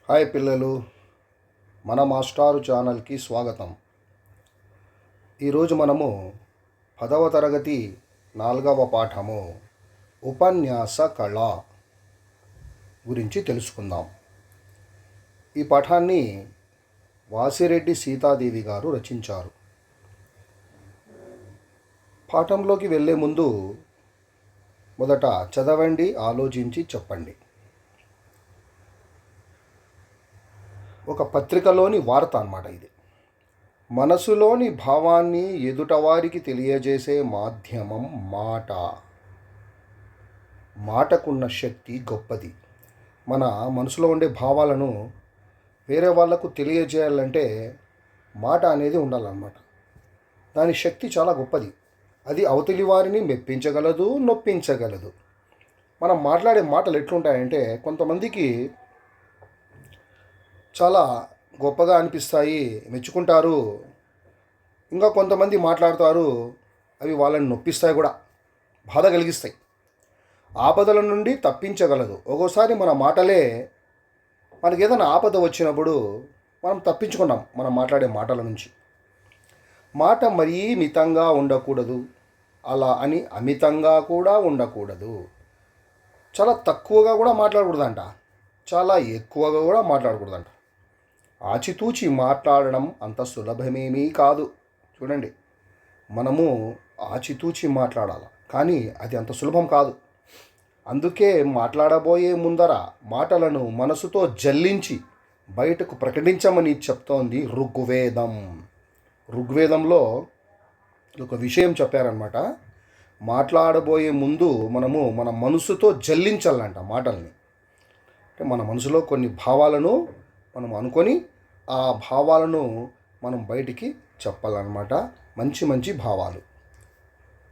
Hi పిల్లలు, మన మాస్టారు ఛానల్కి స్వాగతం. ఈరోజు మనము 10వ తరగతి 4వ పాఠము ఉపన్యాస కళ గురించి తెలుసుకుందాం. ఈ పాఠాన్ని వాసిరెడ్డి సీతాదేవి గారు రచించారు. పాఠంలోకి వెళ్ళే ముందు మొదట చదవండి, ఆలోచించి చెప్పండి. ఒక పత్రికలోని వార్త అన్నమాట ఇది. మనసులోని భావాన్ని ఎదుటవారికి తెలియజేసే మాధ్యమం మాట. మాటకున్న శక్తి గొప్పది. మన మనసులో ఉండే భావాలను వేరే వాళ్లకు తెలియజేయాలంటే మాట అనేది ఉండాలన్నమాట. దాని శక్తి చాలా గొప్పది. అది అవతలి వారిని మెప్పించగలదు, నొప్పించగలదు. మనం మాట్లాడే మాటలు ఎట్లుంటాయంటే కొంతమందికి చాలా గొప్పగా అనిపిస్తాయి, మెచ్చుకుంటారు. ఇంకా కొంతమంది మాట్లాడతారు, అవి వాళ్ళని నొప్పిస్తాయి కూడా, బాధ కలిగిస్తాయి. ఆపదల నుండి తప్పించగలదు. ఒక్కోసారి మన మాటలే మనకి ఏదైనా ఆపద వచ్చినప్పుడు మనం తప్పించుకున్నాం మనం మాట్లాడే మాటల నుంచి. మాట మరీ మితంగా ఉండకూడదు, అలా అని అమితంగా కూడా ఉండకూడదు. చాలా తక్కువగా కూడా మాట్లాడకూడదంట, చాలా ఎక్కువగా కూడా మాట్లాడకూడదంట. ఆచితూచి మాట్లాడడం అంత సులభమేమీ కాదు. చూడండి, మనము ఆచితూచి మాట్లాడాలి, కానీ అది అంత సులభం కాదు. అందుకే మాట్లాడబోయే ముందర మాటలను మనసుతో జల్లించి బయటకు ప్రకటించమని చెప్తోంది ఋగ్వేదం. ఋగ్వేదంలో ఒక విషయం చెప్పారనమాట. మాట్లాడబోయే ముందు మనము మన మనసుతో జల్లించాలంట మాటల్ని. అంటే మన మనసులో కొన్ని భావాలను మనం అనుకొని ఆ భావాలను మనం బయటికి చెప్పాలన్నమాట. మంచి మంచి భావాలు.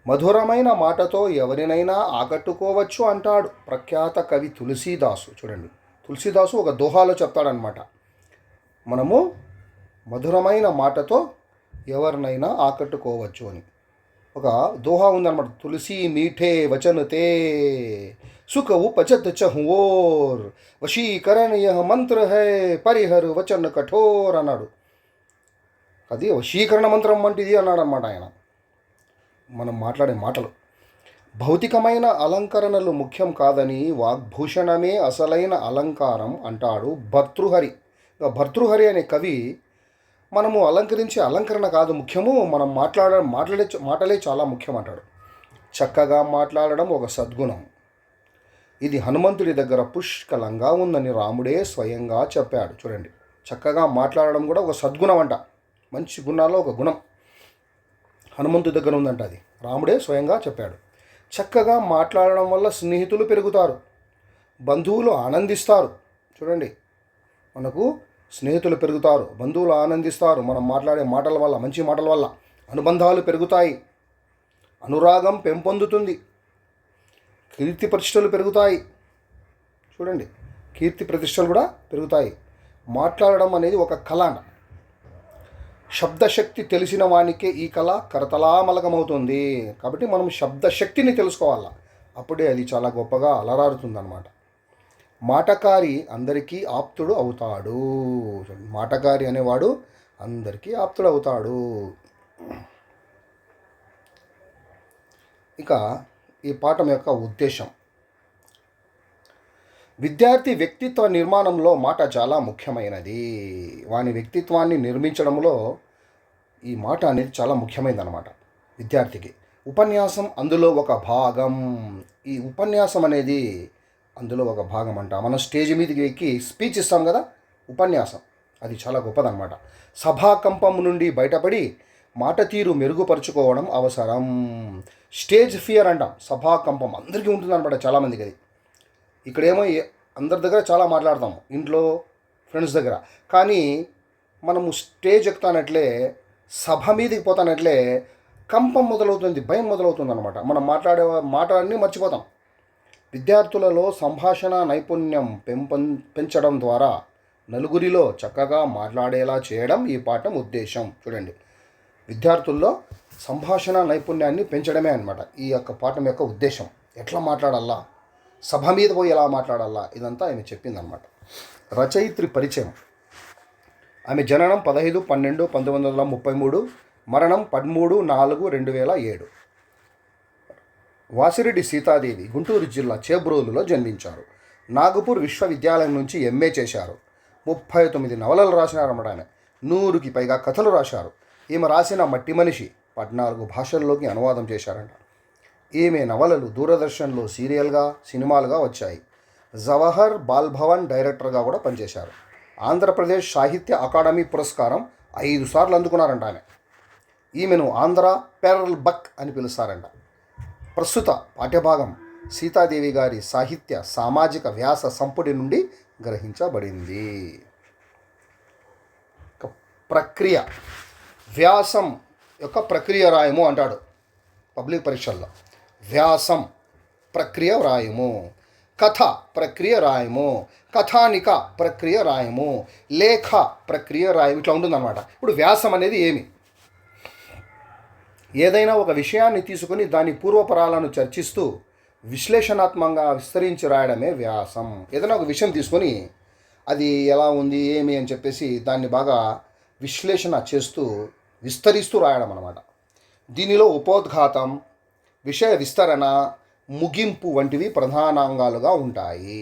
మధురమైన మాటతో ఎవరినైనా ఆకట్టుకోవచ్చు అంటాడు ప్రఖ్యాత కవి తులసీదాసు. చూడండి, తులసీదాసు ఒక దోహాలో చెప్తాడనమాట. మనము మధురమైన మాటతో ఎవరినైనా ఆకట్టుకోవచ్చు అని ఒక దోహా ఉందన్నమాట. తులసి మీఠే వచనతే సుఖ ఉపజత్ చహుఓర్ వశీకరణ యహ మంత్ర హై పరిహర్ వచన కఠోర్ అన్నాడు. అది వశీకరణ మంత్రం వంటిది అన్నాడు అన్నమాట ఆయన. మనం మాట్లాడే మాటలు భౌతికమైన అలంకరణలు ముఖ్యం కాదని వాగ్భూషణమే అసలైన అలంకారం అంటాడు భర్తృహరి. భర్తృహరి అనే కవి మనము అలంకరించే అలంకరణ కాదు ముఖ్యము, మనం మాటలే చాలా ముఖ్యం అంటాడు. చక్కగా మాట్లాడడం ఒక సద్గుణం. ఇది హనుమంతుడి దగ్గర పుష్కలంగా ఉందని రాముడే స్వయంగా చెప్పాడు. చూడండి, చక్కగా మాట్లాడడం కూడా ఒక సద్గుణం అంట. మంచి గుణాల్లో ఒక గుణం హనుమంతుడి దగ్గర ఉందంట. అది రాముడే స్వయంగా చెప్పాడు. చక్కగా మాట్లాడడం వల్ల స్నేహితులు పెరుగుతారు, బంధువులు ఆనందిస్తారు. చూడండి, మనకు స్నేహితులు పెరుగుతారు, బంధువులు ఆనందిస్తారు. మనం మాట్లాడే మాటల వల్ల, మంచి మాటల వల్ల అనుబంధాలు పెరుగుతాయి, అనురాగం పెంపొందుతుంది, కీర్తి ప్రతిష్టలు పెరుగుతాయి. చూడండి, కీర్తి ప్రతిష్టలు కూడా పెరుగుతాయి. మాట్లాడడం అనేది ఒక కళ. శబ్దశక్తి తెలిసిన వానికే ఈ కళ కరతలామలకమవుతుంది. కాబట్టి మనం శబ్దశక్తిని తెలుసుకోవాలా, అప్పుడే అది చాలా గొప్పగా అలరారుతుందన్నమాట. మాటకారి అందరికీ ఆప్తుడు అవుతాడు. మాటకారి అనేవాడు అందరికీ ఆప్తుడు అవుతాడు. ఇక ఈ పాఠం యొక్క ఉద్దేశం, విద్యార్థి వ్యక్తిత్వ నిర్మాణంలో మాట చాలా ముఖ్యమైనది. వాని వ్యక్తిత్వాన్ని నిర్మించడంలో ఈ మాట అనేది చాలా ముఖ్యమైనదన్నమాట విద్యార్థికి. ఉపన్యాసం అందులో ఒక భాగం. ఈ ఉపన్యాసం అనేది అందులో ఒక భాగం అంట. మనం స్టేజ్ మీదకి ఎక్కి స్పీచ్ ఇస్తాం కదా, ఉపన్యాసం అది చాలా గొప్పదన్నమాట. సభాకంపం నుండి బయటపడి మాట తీరు మెరుగుపరుచుకోవడం అవసరం. స్టేజ్ ఫియర్ అంటాం, సభాకంపం అందరికీ ఉంటుందన్నమాట, చాలామందికి. అది ఇక్కడేమో అందరి దగ్గర చాలా మాట్లాడతాము, ఇంట్లో ఫ్రెండ్స్ దగ్గర. కానీ మనము స్టేజ్ ఎక్కుతానట్లే, సభ మీదకి పోతానట్లే కంపం మొదలవుతుంది, భయం మొదలవుతుంది అనమాట. మనం మాట్లాడే మాటలన్నీ మర్చిపోతాం. విద్యార్థులలో సంభాషణ నైపుణ్యం పెంచడం ద్వారా నలుగురిలో చక్కగా మాట్లాడేలా చేయడం ఈ పాఠం ఉద్దేశం. చూడండి, విద్యార్థుల్లో సంభాషణ నైపుణ్యాన్ని పెంచడమే అన్నమాట ఈ యొక్క పాఠం యొక్క ఉద్దేశం. ఎట్లా మాట్లాడాలా, సభ మీద పోయి ఎలా మాట్లాడాలా, ఇదంతా ఆయన చెప్పిందనమాట. రచయిత్రి పరిచయం. ఆమె జననం 15/12/1933, మరణం 13/4/2007. వాసిరెడ్డి సీతాదేవి గుంటూరు జిల్లా చేబ్రోలులో జన్మించారు. నాగపూర్ విశ్వవిద్యాలయం నుంచి ఎంఏ చేశారు. 39 నవలలు రాసినారన్నమాట. ఆమె 100కి పైగా కథలు రాశారు. ఈమె రాసిన మట్టి మనిషి 14 భాషల్లోకి అనువాదం చేశారంట. ఈమె నవలలు దూరదర్శన్లో సీరియల్గా, సినిమాలుగా వచ్చాయి. జవహర్ బాల్భవన్ డైరెక్టర్గా కూడా పనిచేశారు. ఆంధ్రప్రదేశ్ సాహిత్య అకాడమీ పురస్కారం 5 సార్లు అందుకున్నారంట ఆమె. ఈమెను ఆంధ్ర పెర్ల్ బక్ అని పిలుస్తారంట. ప్రస్తుత పాఠ్యభాగం సీతాదేవి గారి సాహిత్య సామాజిక వ్యాస సంపుటి నుండి గ్రహించబడింది. ప్రక్రియ. వ్యాసం యొక్క ప్రక్రియ రాయము అంటాడు పబ్లిక్ పరీక్షల్లో. వ్యాసం ప్రక్రియ రాయము, కథ ప్రక్రియ రాయము, కథానిక ప్రక్రియ రాయము, లేఖ ప్రక్రియ రాయము, ఇట్లా ఉంటుందన్నమాట. ఇప్పుడు వ్యాసం అనేది ఏమి? ఏదైనా ఒక విషయాన్ని తీసుకుని దాని పూర్వపరాలను చర్చిస్తూ విశ్లేషణాత్మకంగా విస్తరించి రాయడమే వ్యాసం. ఏదైనా ఒక విషయం తీసుకొని అది ఎలా ఉంది ఏమి అని చెప్పేసి దాన్ని బాగా విశ్లేషణ చేస్తూ విస్తరిస్తూ రాయడం అన్నమాట. దీనిలో ఉపోద్ఘాతం, విషయ విస్తరణ, ముగింపు వంటివి ప్రధానాంగాలుగా ఉంటాయి.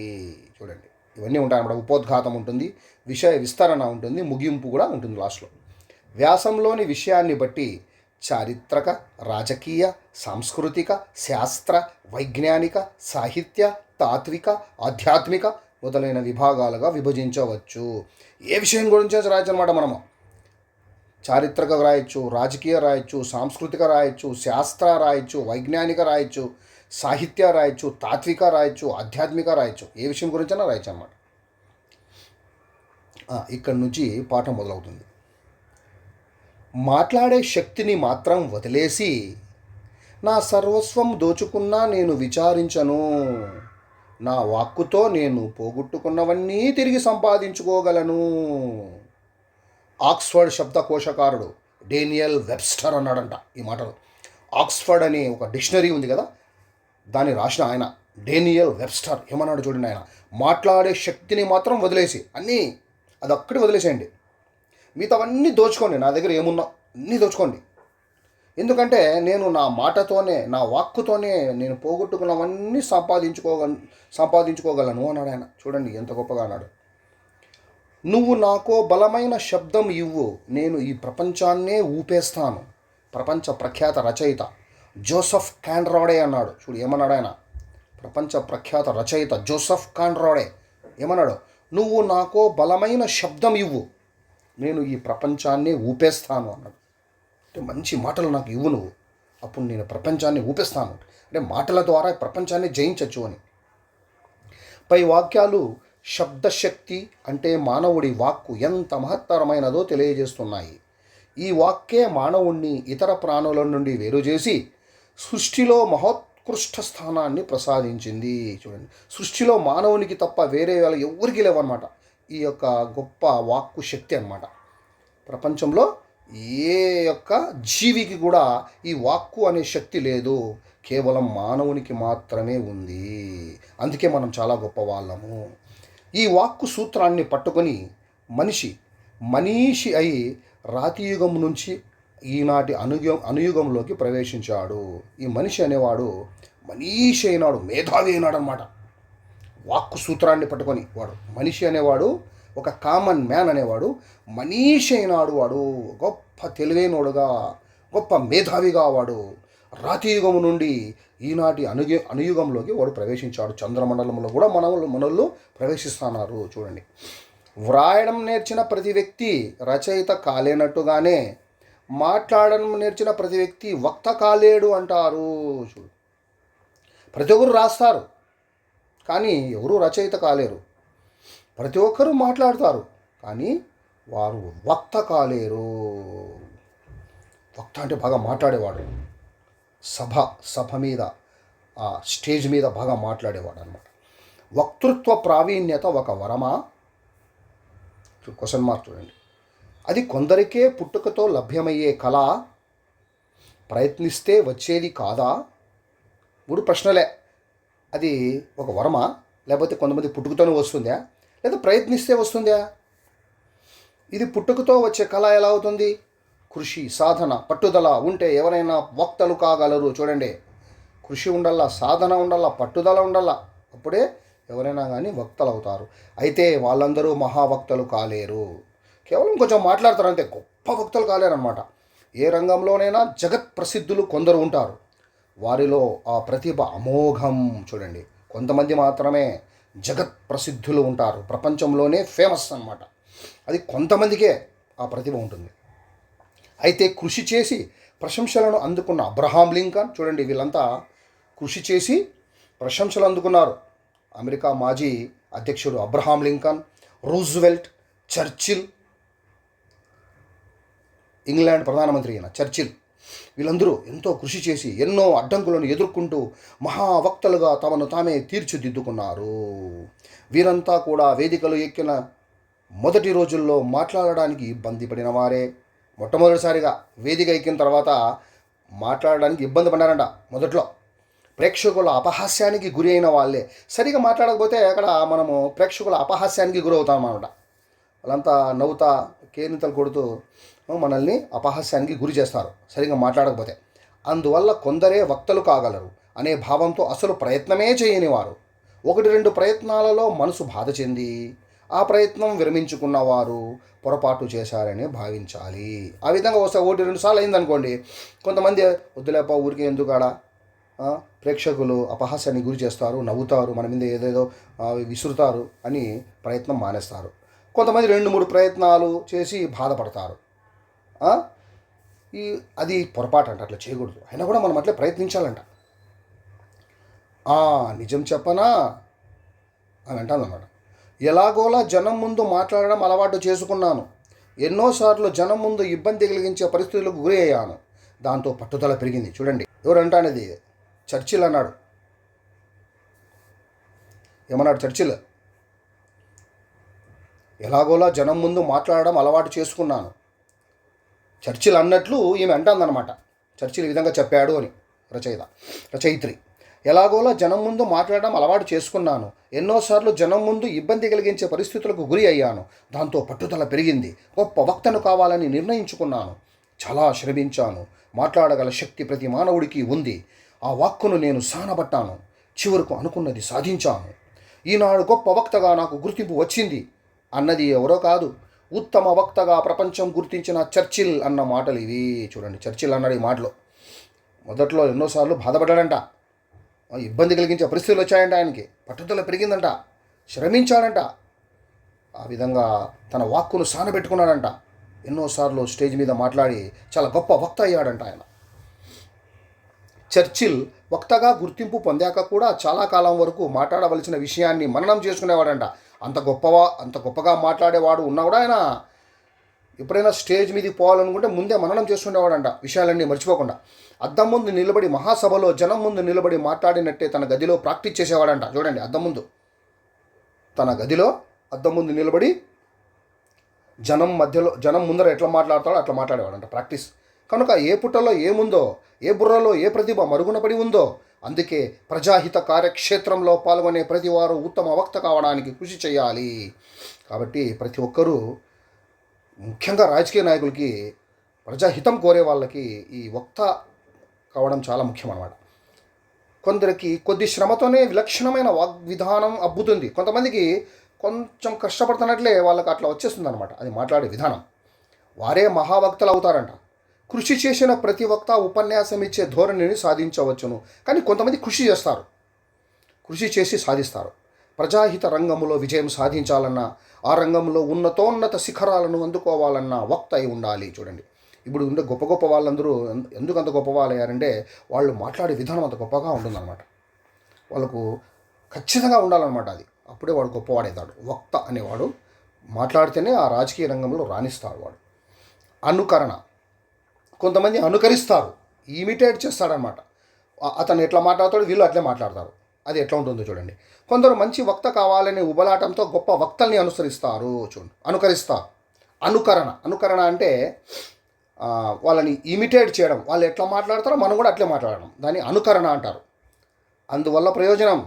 చూడండి, ఇవన్నీ ఉంటాయన్నమాట. ఉపోద్ఘాతం ఉంటుంది, విషయ విస్తరణ ఉంటుంది, ముగింపు కూడా ఉంటుంది లాస్ట్లో. వ్యాసంలోని విషయాన్ని బట్టి చారిత్రక, రాజకీయ, సాంస్కృతిక, శాస్త్ర, వైజ్ఞానిక, సాహిత్య, తాత్విక, ఆధ్యాత్మిక మొదలైన విభాగాలుగా విభజించవచ్చు. ఏ విషయం గురించి రాయొచ్చు అనమాట. మనము చారిత్రక రాయొచ్చు, రాజకీయ రాయొచ్చు, సాంస్కృతిక రాయొచ్చు, శాస్త్ర రాయొచ్చు, వైజ్ఞానిక రాయొచ్చు, సాహిత్య రాయొచ్చు, తాత్విక రాయొచ్చు, ఆధ్యాత్మిక రాయొచ్చు. ఏ విషయం గురించైనా రాయొచ్చు అన్నమాట. ఇక్కడి నుంచి పాఠం మొదలవుతుంది. మాట్లాడే శక్తిని మాత్రం వదిలేసి నా సర్వస్వం దోచుకున్నా నేను విచారించను. నా వాక్కుతో నేను పోగొట్టుకున్నవన్నీ తిరిగి సంపాదించుకోగలను. ఆక్స్ఫర్డ్ శబ్దకోశకారుడు డేనియల్ వెబ్స్టర్ అన్నాడంట ఈ మాటలు. ఆక్స్ఫర్డ్ అనే ఒక డిక్షనరీ ఉంది కదా, దాన్ని రాసిన ఆయన డేనియల్ వెబ్స్టర్ ఏమన్నాడు చూడండి. ఆయన మాట్లాడే శక్తిని మాత్రం వదిలేసి అది ఒక్కటి వదిలేసేయండి, మిగతావన్నీ దోచుకోండి. నా దగ్గర ఏమున్నా అన్నీ దోచుకోండి. ఎందుకంటే నేను నా మాటతోనే, నా వాక్కుతోనే నేను పోగొట్టుకున్నవన్నీ సంపాదించుకోగలను అన్నాడు ఆయన. చూడండి ఎంత గొప్పగా అన్నాడు. నువ్వు నాకో బలమైన శబ్దం ఇవ్వు, నేను ఈ ప్రపంచాన్నే ఊపేస్తాను. ప్రపంచ ప్రఖ్యాత రచయిత జోసెఫ్ కాన్రాడే అన్నాడు. చూడు ఏమన్నాడు ఆయన. ప్రపంచ ప్రఖ్యాత రచయిత జోసెఫ్ కాన్రాడే ఏమన్నాడు? నువ్వు నాకో బలమైన శబ్దం ఇవ్వు, నేను ఈ ప్రపంచాన్ని ఊపేస్తాను అన్నాడు. అంటే మంచి మాటలు నాకు ఇవ్వు నువ్వు, అప్పుడు నేను ప్రపంచాన్ని ఊపేస్తాను. అంటే మాటల ద్వారా ప్రపంచాన్ని జయించవచ్చు అని. పై వాక్యాలు శబ్దశక్తి అంటే మానవుడి వాక్కు ఎంత మహత్తరమైనదో తెలియజేస్తున్నాయి. ఈ వాక్కే మానవుణ్ణి ఇతర ప్రాణుల నుండి వేరు చేసి సృష్టిలో మహోత్కృష్ట స్థానాన్ని ప్రసాదించింది. చూడండి, సృష్టిలో మానవునికి తప్ప వేరే వాళ్ళు ఎవరికి లేవన్నమాట ఈ యొక్క గొప్ప వాక్కు శక్తి అన్నమాట. ప్రపంచంలో ఏ యొక్క జీవికి కూడా ఈ వాక్కు అనే శక్తి లేదు, కేవలం మానవునికి మాత్రమే ఉంది. అందుకే మనం చాలా గొప్ప వాళ్ళము. ఈ వాక్కు సూత్రాన్ని పట్టుకొని మనీషి అయి రాతియుగం నుంచి ఈనాటి అనుయుగంలోకి ప్రవేశించాడు. ఈ మనిషి అనేవాడు మనీషి అయినాడు, మేధావి అయినాడు అన్నమాట. వాక్కు సూత్రాన్ని పట్టుకొని వాడు మనిషి అనేవాడు, ఒక కామన్ మ్యాన్ అనేవాడు మనీషి అయినాడు. వాడు గొప్ప తెలివైనోడుగా, గొప్ప మేధావిగా వాడు రాతియుగము నుండి ఈనాటి అనుయుగంలోకి వాడు ప్రవేశించాడు. చంద్రమండలంలో కూడా మనల్ని ప్రవేశిస్తున్నారు. చూడండి, వ్రాయడం నేర్చిన ప్రతి వ్యక్తి రచయిత కాలేనట్టుగానే మాట్లాడడం నేర్చిన ప్రతి వ్యక్తి వక్త కాలేడు అంటారు. చూడు, ప్రతి ఒక్కరు రాస్తారు కానీ ఎవరూ రచయిత కాలేరు. ప్రతి ఒక్కరూ మాట్లాడతారు కానీ వారు వక్త కాలేరు. వక్త అంటే బాగా మాట్లాడేవాడు, సభ మీద ఆ స్టేజ్ మీద బాగా మాట్లాడేవాడు అనమాట. వక్తృత్వ ప్రావీణ్యత ఒక వరమా? క్వశ్చన్ మార్క్ చూడండి. అది కొందరికే పుట్టుకతో లభ్యమయ్యే కళ, ప్రయత్నిస్తే వచ్చేది కాదా? 3 ప్రశ్నలే. అది ఒక వరమా, లేకపోతే కొంతమంది పుట్టుకతోనే వస్తుందా, లేదా ప్రయత్నిస్తే వస్తుందా? ఇది పుట్టుకతో వచ్చే కళ ఎలా అవుతుంది? కృషి, సాధన, పట్టుదల ఉంటే ఎవరైనా వక్తలు కాగలరు. చూడండి, కృషి ఉండాలా, సాధన ఉండాలా, పట్టుదల ఉండాలా, అప్పుడే ఎవరైనా కానీ వక్తలు అవుతారు. అయితే వాళ్ళందరూ మహావక్తలు కాలేరు. కేవలం కొంచెం మాట్లాడతారు అంతే, గొప్ప వక్తలు కాలేరన్నమాట. ఏ రంగంలోనైనా జగత్ ప్రసిద్ధులు కొందరు ఉంటారు. వారిలో ఆ ప్రతిభ అమోఘం. చూడండి, కొంతమంది మాత్రమే జగత్ ప్రసిద్ధులు ఉంటారు, ప్రపంచంలోనే ఫేమస్ అన్నమాట. అది కొంతమందికే ఆ ప్రతిభ ఉంటుంది. అయితే కృషి చేసి ప్రశంసలను అందుకున్న అబ్రహాం లింకన్, చూడండి, వీళ్ళంతా కృషి చేసి ప్రశంసలు అందుకున్నారు. అమెరికా మాజీ అధ్యక్షుడు Abraham Lincoln, Roosevelt, Churchill, England ప్రధానమంత్రి అయిన చర్చిల్, వీళ్ళందరూ ఎంతో కృషి చేసి ఎన్నో అడ్డంకులను ఎదుర్కొంటూ మహావక్తలుగా తమను తామే తీర్చిదిద్దుకున్నారు. వీరంతా కూడా వేదికలు ఎక్కిన మొదటి రోజుల్లో మాట్లాడడానికి ఇబ్బంది పడిన వారే. మొట్టమొదటిసారిగా వేదిక ఎక్కిన తర్వాత మాట్లాడడానికి ఇబ్బంది పడ్డారంట. మొదట్లో ప్రేక్షకుల అపహాస్యానికి గురి అయిన వాళ్ళే. సరిగా మాట్లాడకపోతే అక్కడ మనము ప్రేక్షకుల అపహాస్యానికి గురవుతాం అన్నమాట. వాళ్ళంతా నవ్వుతా కేరింతలు కొడుతూ మనల్ని అపహాస్యానికి గురి చేస్తారు సరిగా మాట్లాడకపోతే. అందువల్ల కొందరే వక్తలు కాగలరు అనే భావంతో అసలు ప్రయత్నమే చేయని వారు 1-2 ప్రయత్నాలలో మనసు బాధ చెంది ఆ ప్రయత్నం విరమించుకున్నవారు పొరపాటు చేశారని భావించాలి. ఆ విధంగా వస్తే 1-2 సార్లు అయిందనుకోండి, కొంతమంది వద్దులేప ఊరికే ఎందుకాడ ప్రేక్షకులు అపహాస్యానికి గురి చేస్తారు, నవ్వుతారు, మన మీద ఏదేదో విసురుతారు అని ప్రయత్నం మానేస్తారు. కొంతమంది 2-3 ప్రయత్నాలు చేసి బాధపడతారు. అది పొరపాటు అంట, అట్లా చేయకూడదు. అయినా కూడా మనం అట్లే ప్రయత్నించాలంట. నిజం చెప్పనా అని అంటానమాట. ఎలాగోలా జనం ముందు మాట్లాడడం అలవాటు చేసుకున్నాను. ఎన్నోసార్లు జనం ముందు ఇబ్బంది కలిగించే పరిస్థితులకు గురి అయ్యాను. దాంతో పట్టుదల పెరిగింది. చూడండి, ఎవరంటానేది చర్చిల్ అన్నాడు. ఏమన్నాడు చర్చిల్? ఎలాగోలా జనం ముందు మాట్లాడడం అలవాటు చేసుకున్నాను. చర్చిల్ అన్నట్లు ఈమె అంటాందనమాట. చర్చిల్ ఈ విధంగా చెప్పాడు అని రచయిత్రి. ఎలాగోలా జనం ముందు మాట్లాడడం అలవాటు చేసుకున్నాను. ఎన్నోసార్లు జనం ముందు ఇబ్బంది కలిగించే పరిస్థితులకు గురి అయ్యాను. దాంతో పట్టుదల పెరిగింది. గొప్ప వక్తను కావాలని నిర్ణయించుకున్నాను. చాలా శ్రమించాను. మాట్లాడగల శక్తి ప్రతి మానవుడికి ఉంది. ఆ వాక్కును నేను సానబట్టాను. చివరకు అనుకున్నది సాధించాను. ఈనాడు గొప్ప వక్తగా నాకు గుర్తింపు వచ్చింది అన్నది ఎవరో కాదు, ఉత్తమ వక్తగా ప్రపంచం గుర్తించిన చర్చిల్ అన్న మాటలు ఇవి. చూడండి, చర్చిల్ అన్నాడు ఈ మాటలు. మొదట్లో ఎన్నోసార్లు బాధపడ్డాడంట, ఇబ్బంది కలిగించే పరిస్థితులు వచ్చాయంట. ఆయనకి పట్టుదల పెరిగిందంట, శ్రమించాడంట. ఆ విధంగా తన వాక్కును సానబెట్టుకున్నాడంట. ఎన్నోసార్లు స్టేజ్ మీద మాట్లాడి చాలా గొప్ప వక్త అయ్యాడంట ఆయన. చర్చిల్ వక్తగా గుర్తింపు పొందాక కూడా చాలా కాలం వరకు మాట్లాడవలసిన విషయాన్ని మననం చేసుకునేవాడంట. అంత గొప్పగా మాట్లాడేవాడు ఉన్నా కూడా ఆయన ఎప్పుడైనా స్టేజ్ మీదకి పోవాలనుకుంటే ముందే మననం చేసుకునేవాడంట, విషయాలన్నీ మర్చిపోకుండా. అద్దం ముందు నిలబడి మహాసభలో జనం ముందు నిలబడి మాట్లాడినట్టే తన గదిలో ప్రాక్టీస్ చేసేవాడంట. చూడండి, తన గదిలో అద్దం ముందు నిలబడి జనం ముందర ఎట్లా మాట్లాడతాడో అట్లా మాట్లాడేవాడంట, ప్రాక్టీస్. కనుక ఏ పుట్టలో ఏముందో, ఏ బుర్రలో ఏ ప్రతిభ మరుగున పడి ఉందో, అందుకే ప్రజాహిత కార్యక్షేత్రంలో పాల్గొనే ప్రతి వారు ఉత్తమ వక్త కావడానికి కృషి చేయాలి. కాబట్టి ప్రతి ఒక్కరూ, ముఖ్యంగా రాజకీయ నాయకులకి, ప్రజాహితం కోరే వాళ్ళకి ఈ వక్త కావడం చాలా ముఖ్యం అన్నమాట. కొందరికి కొద్ది శ్రమతోనే విలక్షణమైన వాగ్విధానం అబ్బుతుంది. కొంతమందికి కొంచెం కష్టపడుతున్నట్లే వాళ్ళకి అట్లా వచ్చేస్తుంది అనమాట అది మాట్లాడే విధానం. వారే మహావక్తలు అవుతారంట. కృషి చేసిన ప్రతి వక్త ఉపన్యాసం ఇచ్చే ధోరణిని సాధించవచ్చును. కానీ కొంతమంది కృషి చేసి సాధిస్తారు. ప్రజాహిత రంగంలో విజయం సాధించాలన్నా, ఆ రంగంలో ఉన్నతోన్నత శిఖరాలను అందుకోవాలన్నా వక్త అయి ఉండాలి. చూడండి, ఇప్పుడు ఉండే గొప్ప వాళ్ళందరూ ఎందుకు అంత గొప్ప వాళ్ళు అయ్యారంటే వాళ్ళు మాట్లాడే విధానం అంత గొప్పగా ఉంటుందన్నమాట. వాళ్ళకు ఖచ్చితంగా ఉండాలన్నమాట. అది అప్పుడే వాడు గొప్పవాడవుతాడు. వక్త అనేవాడు మాట్లాడితేనే ఆ రాజకీయ రంగంలో రాణిస్తాడు వాడు. అనుకరణ, కొంతమంది అనుకరిస్తారు, ఇమిటేట్ చేస్తాడనమాట. అతను ఎట్లా మాట్లాడతాడు వీళ్ళు అట్లే మాట్లాడతారు. అది ఎట్లా ఉంటుందో చూడండి. కొందరు మంచి వక్త కావాలనే ఉబలాటంతో గొప్ప వక్తల్ని అనుకరిస్తారు. అనుకరణ అంటే వాళ్ళని ఇమిటేట్ చేయడం. వాళ్ళు ఎట్లా మాట్లాడతారో మనం కూడా అట్లే మాట్లాడడం, దాన్ని అనుకరణ అంటారు. అందువల్ల ప్రయోజనం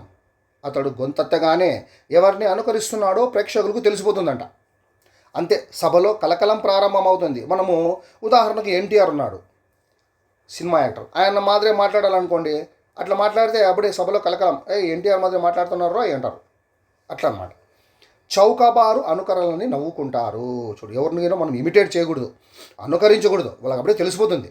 అతడు గొంతెత్తగానే ఎవరిని అనుకరిస్తున్నాడో ప్రేక్షకులకు తెలిసిపోతుందంట. అంతే, సభలో కలకలం ప్రారంభమవుతుంది. మనము ఉదాహరణకు ఎన్టీఆర్ ఉన్నాడు, సినిమా యాక్టర్. ఆయన మాదిరే మాట్లాడాలనుకోండి, అట్లా మాట్లాడితే అప్పుడే సభలో కలకలం, ఎన్టీఆర్ మాదిరే మాట్లాడుతున్నారో అంటారు. అట్లా అనమాట. చౌకబారు అనుకరణని నవ్వుకుంటారు. చూడు, ఎవరినైనా మనం ఇమిటేట్ చేయకూడదు, అనుకరించకూడదు, వాళ్ళకి అప్పుడే తెలిసిపోతుంది.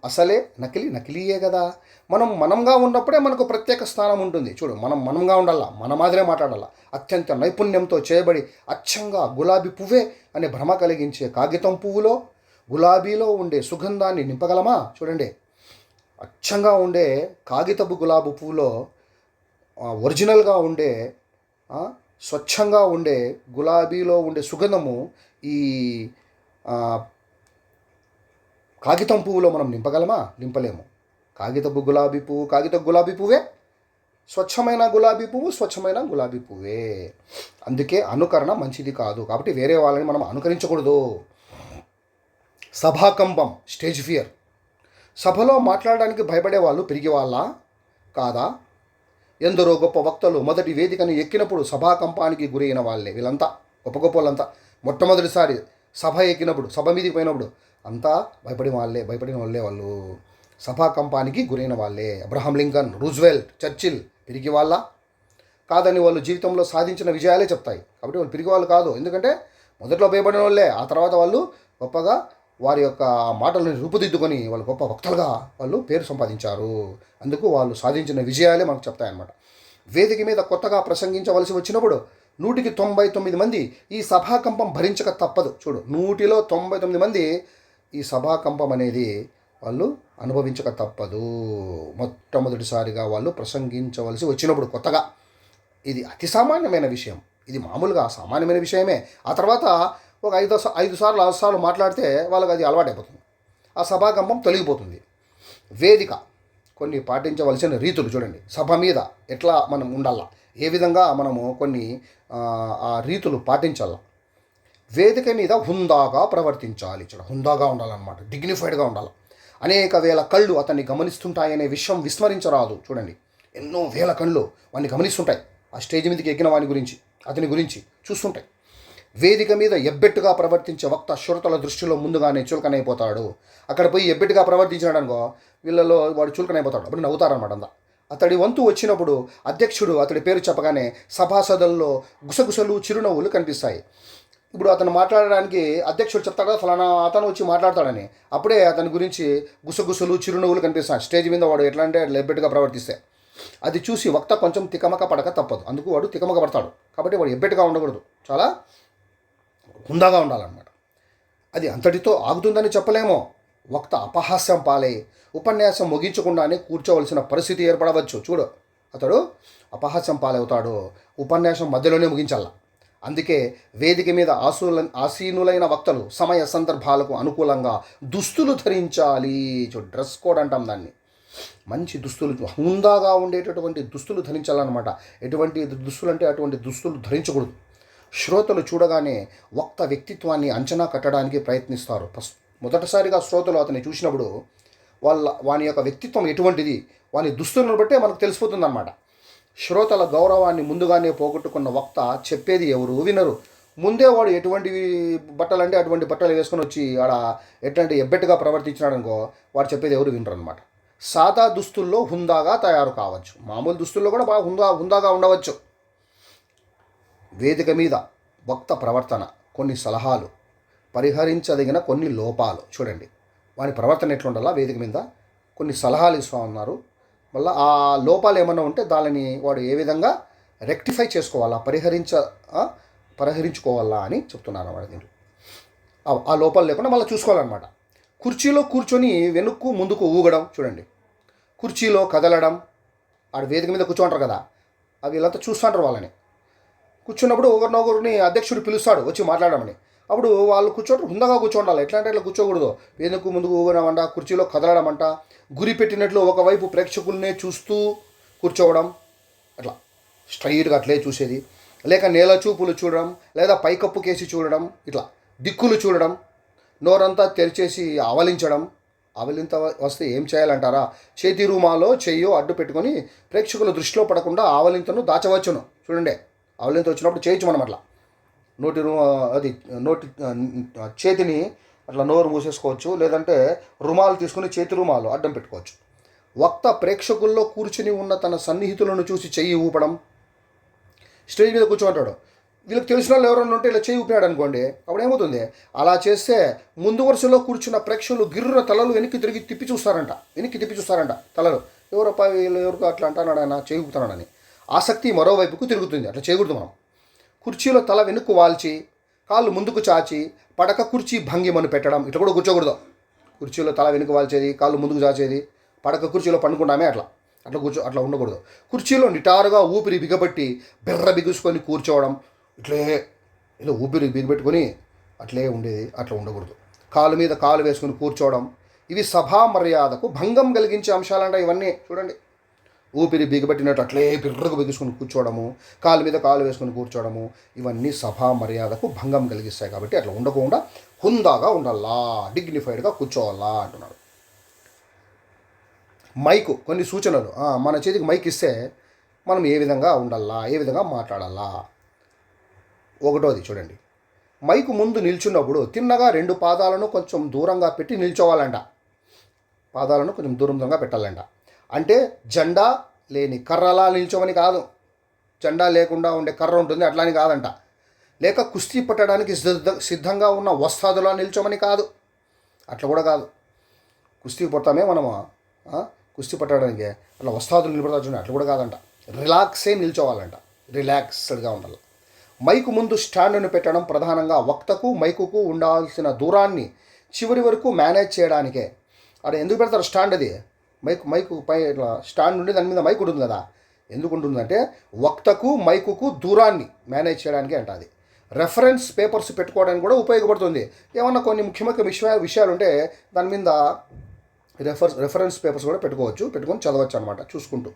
అసలే నకిలీయే కదా. మనంగా ఉన్నప్పుడే మనకు ప్రత్యేక స్థానం ఉంటుంది. చూడు, మనంగా ఉండాలా, మన మాదిరే మాట్లాడాలా. అత్యంత నైపుణ్యంతో చేయబడి అచ్చంగా గులాబీ పువ్వే అనే భ్రమ కలిగించే కాగితం పువ్వులో గులాబీలో ఉండే సుగంధాన్ని నింపగలమా? చూడండి, అచ్చంగా ఉండే కాగితపు గులాబీ పువ్వులో ఒరిజినల్గా ఉండే స్వచ్ఛంగా ఉండే గులాబీలో ఉండే సుగంధము ఈ కాగితం పువ్వులో మనం నింపగలమా? నింపలేము. కాగితపు గులాబీ పువ్వే స్వచ్ఛమైన గులాబీ పువ్వే. అందుకే అనుకరణ మంచిది కాదు. కాబట్టి వేరే వాళ్ళని మనం అనుకరించకూడదు. సభాకంపం, స్టేజ్ ఫియర్. సభలో మాట్లాడడానికి భయపడే వాళ్ళు పిరిగి వాళ్ళ కాదా? ఎందరో గొప్ప వక్తలు మొదటి వేదికను ఎక్కినప్పుడు సభాకంపానికి గురైన వాళ్ళే. వీళ్ళంతా గొప్ప వాళ్ళంతా మొట్టమొదటిసారి సభ ఎక్కినప్పుడు, సభ మీదకి పోయినప్పుడు అంతా భయపడిన వాళ్ళే వాళ్ళు. సభాకంపానికి గురైన వాళ్ళే. అబ్రహాం లింకన్, రూజ్వెల్ట్, చర్చిల్ పిరిగి వాళ్ళ కాదని వాళ్ళు జీవితంలో సాధించిన విజయాలే చెప్తాయి. కాబట్టి వాళ్ళు పిరిగి వాళ్ళు కాదు. ఎందుకంటే మొదట్లో భయపడిన వాళ్ళే, ఆ తర్వాత వాళ్ళు గొప్పగా వారి యొక్క మాటలను రూపుదిద్దుకొని వాళ్ళు గొప్ప వక్తలుగా వాళ్ళు పేరు సంపాదించారు. అందుకు వాళ్ళు సాధించిన విజయాలే మనకు చెప్తాయన్నమాట. వేదిక మీద కొత్తగా ప్రసంగించవలసి వచ్చినప్పుడు 199 మంది ఈ సభాకంపం భరించక తప్పదు. చూడు, 199 మంది ఈ సభాకంపం అనేది వాళ్ళు అనుభవించక తప్పదు. మొట్టమొదటిసారిగా వాళ్ళు ప్రసంగించవలసి వచ్చినప్పుడు కొత్తగా. ఇది అతి సామాన్యమైన విషయం. ఇది మామూలుగా సామాన్యమైన విషయమే. ఆ తర్వాత ఒక 5 సార్లు 6 సార్లు మాట్లాడితే వాళ్ళకి అది అలవాటైపోతుంది. ఆ సభాకంపం తొలగిపోతుంది. వేదిక, కొన్ని పాటించవలసిన రీతులు చూడండి. సభ మీద ఎట్లా మనం ఉండాలా, ఏ విధంగా మనము కొన్ని ఆ రీతులు పాటించాల. వేదిక మీద హుందాగా ప్రవర్తించాలి. చూడ, హుందాగా ఉండాలన్నమాట, డిగ్నిఫైడ్గా ఉండాలి. అనేక వేల కళ్ళు అతన్ని గమనిస్తుంటాయనే విషయం విస్మరించరాదు. చూడండి, ఎన్నో వేల కళ్ళు వాడిని గమనిస్తుంటాయి. ఆ స్టేజ్ మీదకి ఎక్కిన అతని గురించి చూస్తుంటాయి. వేదిక మీద ఎబ్బెట్టుగా ప్రవర్తించే వక్త శ్రోతల దృష్టిలో ముందుగానే చులకనైపోతాడు. అక్కడ పోయి ఎబ్బెట్టుగా ప్రవర్తించినాడు అనుకో, వీళ్ళలో వాడు చులకనైపోతాడు. అప్పుడు నవ్వుతారనమాట అంతా. అతడి వంతు వచ్చినప్పుడు అధ్యక్షుడు అతడి పేరు చెప్పగానే సభాసదుల్లో గుసగుసలు, చిరునవ్వులు కనిపిస్తాయి. ఇప్పుడు అతను మాట్లాడడానికి అధ్యక్షుడు చెప్తాడు కదా, ఫలానా అతను వచ్చి మాట్లాడతాడని. అప్పుడే అతని గురించి గుసగుసలు, చిరునవ్వులు కనిపిస్తాయి. స్టేజ్ మీద వాడు ఎట్లా అంటే ఎబ్బెట్టుగా ప్రవర్తిస్తే అది చూసి వక్త కొంచెం తికమక పడక తప్పదు. అందుకు వాడు తికమక పడతాడు. కాబట్టి వాడు ఎబ్బెట్టుగా ఉండకూడదు, చాలా హుందాగా ఉండాలన్నమాట. అది అంతటితో ఆగుతుందని చెప్పలేమో. వక్త అపహాస్యం పాలై ఉపన్యాసం ముగించకుండానే కూర్చోవలసిన పరిస్థితి ఏర్పడవచ్చు. చూడు, అతడు అపహాస్యం పాలవుతాడు, ఉపన్యాసం మధ్యలోనే ముగించాల. అందుకే వేదిక మీద ఆసీనులైన వక్తలు సమయ సందర్భాలకు అనుకూలంగా దుస్తులు ధరించాలి. చూడు, డ్రెస్ కోడ్ అంటాం దాన్ని. మంచి దుస్తులు, హుందాగా ఉండేటటువంటి దుస్తులు ధరించాలన్నమాట. ఎటువంటి దుస్తులు అంటే అటువంటి దుస్తులు ధరించకూడదు. శ్రోతలు చూడగానే వక్త వ్యక్తిత్వాన్ని అంచనా కట్టడానికి ప్రయత్నిస్తారు. మొదటిసారిగా శ్రోతలు అతన్ని చూసినప్పుడు వాని యొక్క వ్యక్తిత్వం ఎటువంటిది, వాని దుస్తులను బట్టే మనకు తెలిసిపోతుందన్నమాట. శ్రోతల గౌరవాన్ని ముందుగానే పోగొట్టుకున్న వక్త చెప్పేది ఎవరు వినరు. ముందే వాడు ఎటువంటి బట్టలు అంటే అటువంటి బట్టలు వేసుకొని వచ్చి ఆడ ఎట్లాంటి ఎబ్బెట్టుగా ప్రవర్తించినాడు అనుకో, వాడు చెప్పేది ఎవరు వినరు అనమాట. సాదా దుస్తుల్లో హుందాగా తయారు కావచ్చు, మామూలు దుస్తుల్లో కూడా బాగా హుందాగా ఉండవచ్చు. వేదిక మీద వక్త ప్రవర్తన, కొన్ని సలహాలు, పరిహరించదగిన కొన్ని లోపాలు. చూడండి, వాని ప్రవర్తన ఎట్లుండాలా, వేదిక మీద కొన్ని సలహాలు ఇస్తూ ఉన్నారు. మళ్ళీ ఆ లోపాలు ఏమన్నా ఉంటే దానిని వాడు ఏ విధంగా రెక్టిఫై చేసుకోవాలా, పరిహరించుకోవాలా అని చెప్తున్నారు అన్నమాట. దీంట్లో ఆ లోపాలు లేకుండా మళ్ళీ చూసుకోవాలన్నమాట. కుర్చీలో కూర్చొని వెనుక్కు ముందుకు ఊగడం. చూడండి, కుర్చీలో కదలడం. ఆడ వేదిక మీద కూర్చోంటారు కదా, అవి వీళ్ళంతా చూస్తుంటారు. వాళ్ళని కూర్చున్నప్పుడు ఒకరినొకరిని అధ్యక్షుడు పిలుస్తాడు వచ్చి మాట్లాడమని. అప్పుడు వాళ్ళు హుందాగా కూర్చోండాలి. ఎట్లా అంటే ఇట్లా కూర్చోకూడదు. వెనుక ముందుకు ఊగడమంట, కుర్చీలో కదలడం అంట, గురి పెట్టినట్లు ఒకవైపు ప్రేక్షకులనే చూస్తూ కూర్చోవడం, అట్లా స్ట్రైట్గా అట్లే చూసేది. లేక నేల చూపులు చూడడం, లేదా పైకప్పు కేసి చూడడం, ఇట్లా దిక్కులు చూడడం, నోరంతా తెరిచేసి ఆవలించడం, ఆవలింత వస్తే ఏం చేయాలంటారా? చేతి రూమాలో చెయ్యో అడ్డు పెట్టుకొని ప్రేక్షకుల దృష్టిలో పడకుండా ఆవలింతను దాచవచ్చును. చూడండి, ఆవలింత వచ్చినప్పుడు చేయొచ్చు మనం అట్లా. నోటి అది నోటి చేతిని అట్లా నోరు మూసేసుకోవచ్చు, లేదంటే రుమాలు తీసుకుని చేతి రుమాలు అడ్డం పెట్టుకోవచ్చు. వక్త ప్రేక్షకుల్లో కూర్చుని ఉన్న తన సన్నిహితులను చూసి చెయ్యి ఊపడం, స్టేజ్ మీద కూర్చోమంటాడు, వీళ్ళకి తెలిసిన వాళ్ళు ఎవరైనా ఉంటే ఇలా చేయి ఊపినాడు అనుకోండి, అప్పుడు ఏమవుతుంది? అలా చేస్తే ముందు వరుసలో కూర్చున్న ప్రేక్షకులు గిర్రున తలలు వెనక్కి తిప్పి చూస్తారంట తలలు. ఎవరప్పా వీళ్ళు ఎవరికి అట్లా అంటున్నాడు ఆయన చేయి ఊపుతున్నాడని. ఆసక్తి మరోవైపుకు తిరుగుతుంది. అట్లా చేయకూడదు మనం. కుర్చీలో తల వెనుక్కు వాల్చి కాళ్ళు ముందుకు చాచి పడక కుర్చీ భంగిమను పెట్టడం, ఇట్లా కూడా కూర్చోకూడదు. కుర్చీలో తల వెనుక వాల్చేది, కాళ్ళు ముందుకు చాచేది, పడక కుర్చీలో పండుకుంటామే అట్లా ఉండకూడదు. కుర్చీలో నిటారుగా ఊపిరి బిగబట్టి బెర్ర బిగుసుకొని కూర్చోవడం, ఇలా ఊపిరి బిగబెట్టుకొని అట్లే ఉండేది, అట్లా ఉండకూడదు. కాలు మీద కాలు వేసుకొని కూర్చోవడం, ఇవి సభా మర్యాదకు భంగం కలిగించే అంశాలంట ఇవన్నీ. చూడండి, ఊపిరి బిగబెట్టినట్టు అట్లే బిర్రకు బిగుసుకొని కూర్చోవడము, కాలు మీద కాలు వేసుకొని కూర్చోవడము, ఇవన్నీ సభా మర్యాదకు భంగం కలిగిస్తాయి. కాబట్టి అట్లా ఉండకుండా హుందాగా ఉండాలా, డిగ్నిఫైడ్గా కూర్చోవాలా అంటున్నాడు. మైకు కొన్ని సూచనలు. మన చేతికి మైక్ ఇస్తే మనం ఏ విధంగా ఉండాలా, ఏ విధంగా మాట్లాడాలా. ఒకటోది చూడండి, మైకు ముందు నిల్చున్నప్పుడు తిన్నగా 2 పాదాలను కొంచెం దూరంగా పెట్టి నిల్చోవాలంట. పాదాలను కొంచెం దూరంగా పెట్టాలంట. అంటే జెండా లేని కర్రలా నిల్చోమని కాదు, జెండా లేకుండా ఉండే కర్ర ఉంటుంది అట్లాని కాదంట. లేక కుస్తీ పట్టడానికి సిద్ధంగా ఉన్న వస్తాదులా నిల్చోమని కాదు, అట్లా కూడా కాదు. కుస్తీ పడతామే మనము, కుస్తీ పట్టడానికి అట్లా వస్తాదులు నిలబడతా చూడండి, అట్లా కూడా కాదంట. రిలాక్సే నిల్చోవాలంట, రిలాక్స్డ్గా ఉండాలి. మైకు ముందు స్టాండ్ను పెట్టడం ప్రధానంగా వక్తకు మైకుకు ఉండాల్సిన దూరాన్ని చివరి వరకు మేనేజ్ చేయడానికే. అక్కడ ఎందుకు పెడతారు స్టాండ్? అది మైకు పై ఇట్లా స్టాండ్ ఉండి దాని మీద మైకు ఉంటుంది కదా, ఎందుకు ఉంటుందంటే వక్తకు మైకుకు దూరాన్ని మేనేజ్ చేయడానికి అంట. అది రెఫరెన్స్ పేపర్స్ పెట్టుకోవడానికి కూడా ఉపయోగపడుతుంది. ఏమన్నా కొన్ని ముఖ్యమైన విషయాలు ఉంటే దాని మీద రెఫరెన్స్ పేపర్స్ కూడా పెట్టుకొని చదవచ్చు అనమాట చూసుకుంటూ.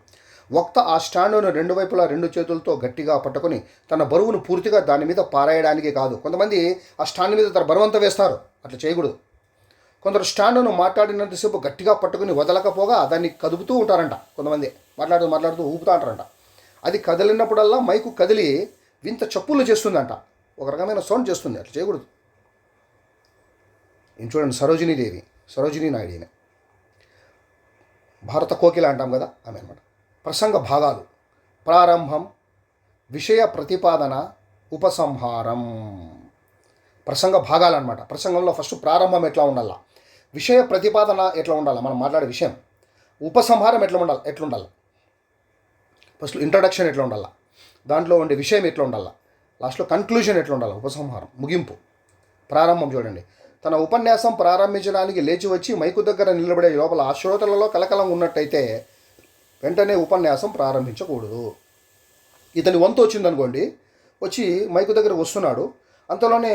వక్త ఆ స్టాండును 2 వైపులా 2 చేతులతో గట్టిగా పట్టుకొని తన బరువును పూర్తిగా దాని మీద పారేయడానికి కాదు. కొంతమంది ఆ స్టాండ్ మీద తన బరువంతా వేస్తారు, అట్లా చేయకూడదు. కొందరు స్టాండును మాట్లాడినంతసేపు గట్టిగా పట్టుకుని వదలకపోగా దాన్ని కదుపుతూ ఉంటారంట. కొంతమంది మాట్లాడుతూ ఊపుతూ అంటారంట. అది కదిలినప్పుడల్లా మైకు కదిలి వింత చప్పుళ్ళు చేస్తుందంట, ఒక రకమైన సౌండ్ చేస్తుంది. అట్లా చేయకూడదు. ఏం చూడండి, సరోజినీ నాయుడు, భారత కోకిల అంటాం కదా, ఆమె అనమాట. ప్రసంగ భాగాలు: ప్రారంభం, విషయ ప్రతిపాదన, ఉపసంహారం. ప్రసంగ భాగాలు అనమాట. ప్రసంగంలో ఫస్ట్ ప్రారంభం ఎట్లా ఉండాలా, విషయ ప్రతిపాదన ఎట్లా ఉండాలి, మనం మాట్లాడే విషయం, ఉపసంహారం ఎట్లుండాలి, ఫస్ట్ ఇంట్రడక్షన్ ఎట్లా ఉండాలా, దాంట్లో ఉండే విషయం ఎట్లా ఉండాలా, లాస్ట్లో కన్క్లూజన్ ఎట్లా ఉండాలి, ఉపసంహారం, ముగింపు. ప్రారంభం చూడండి, తన ఉపన్యాసం ప్రారంభించడానికి లేచి వచ్చి మైకు దగ్గర నిలబడే లోపల ఆ శ్రోతలలో కలకలం ఉన్నట్టయితే వెంటనే ఉపన్యాసం ప్రారంభించకూడదు. ఇతని వంతు వచ్చిందనుకోండి, వచ్చి మైకు దగ్గర వస్తున్నాడు, అంతలోనే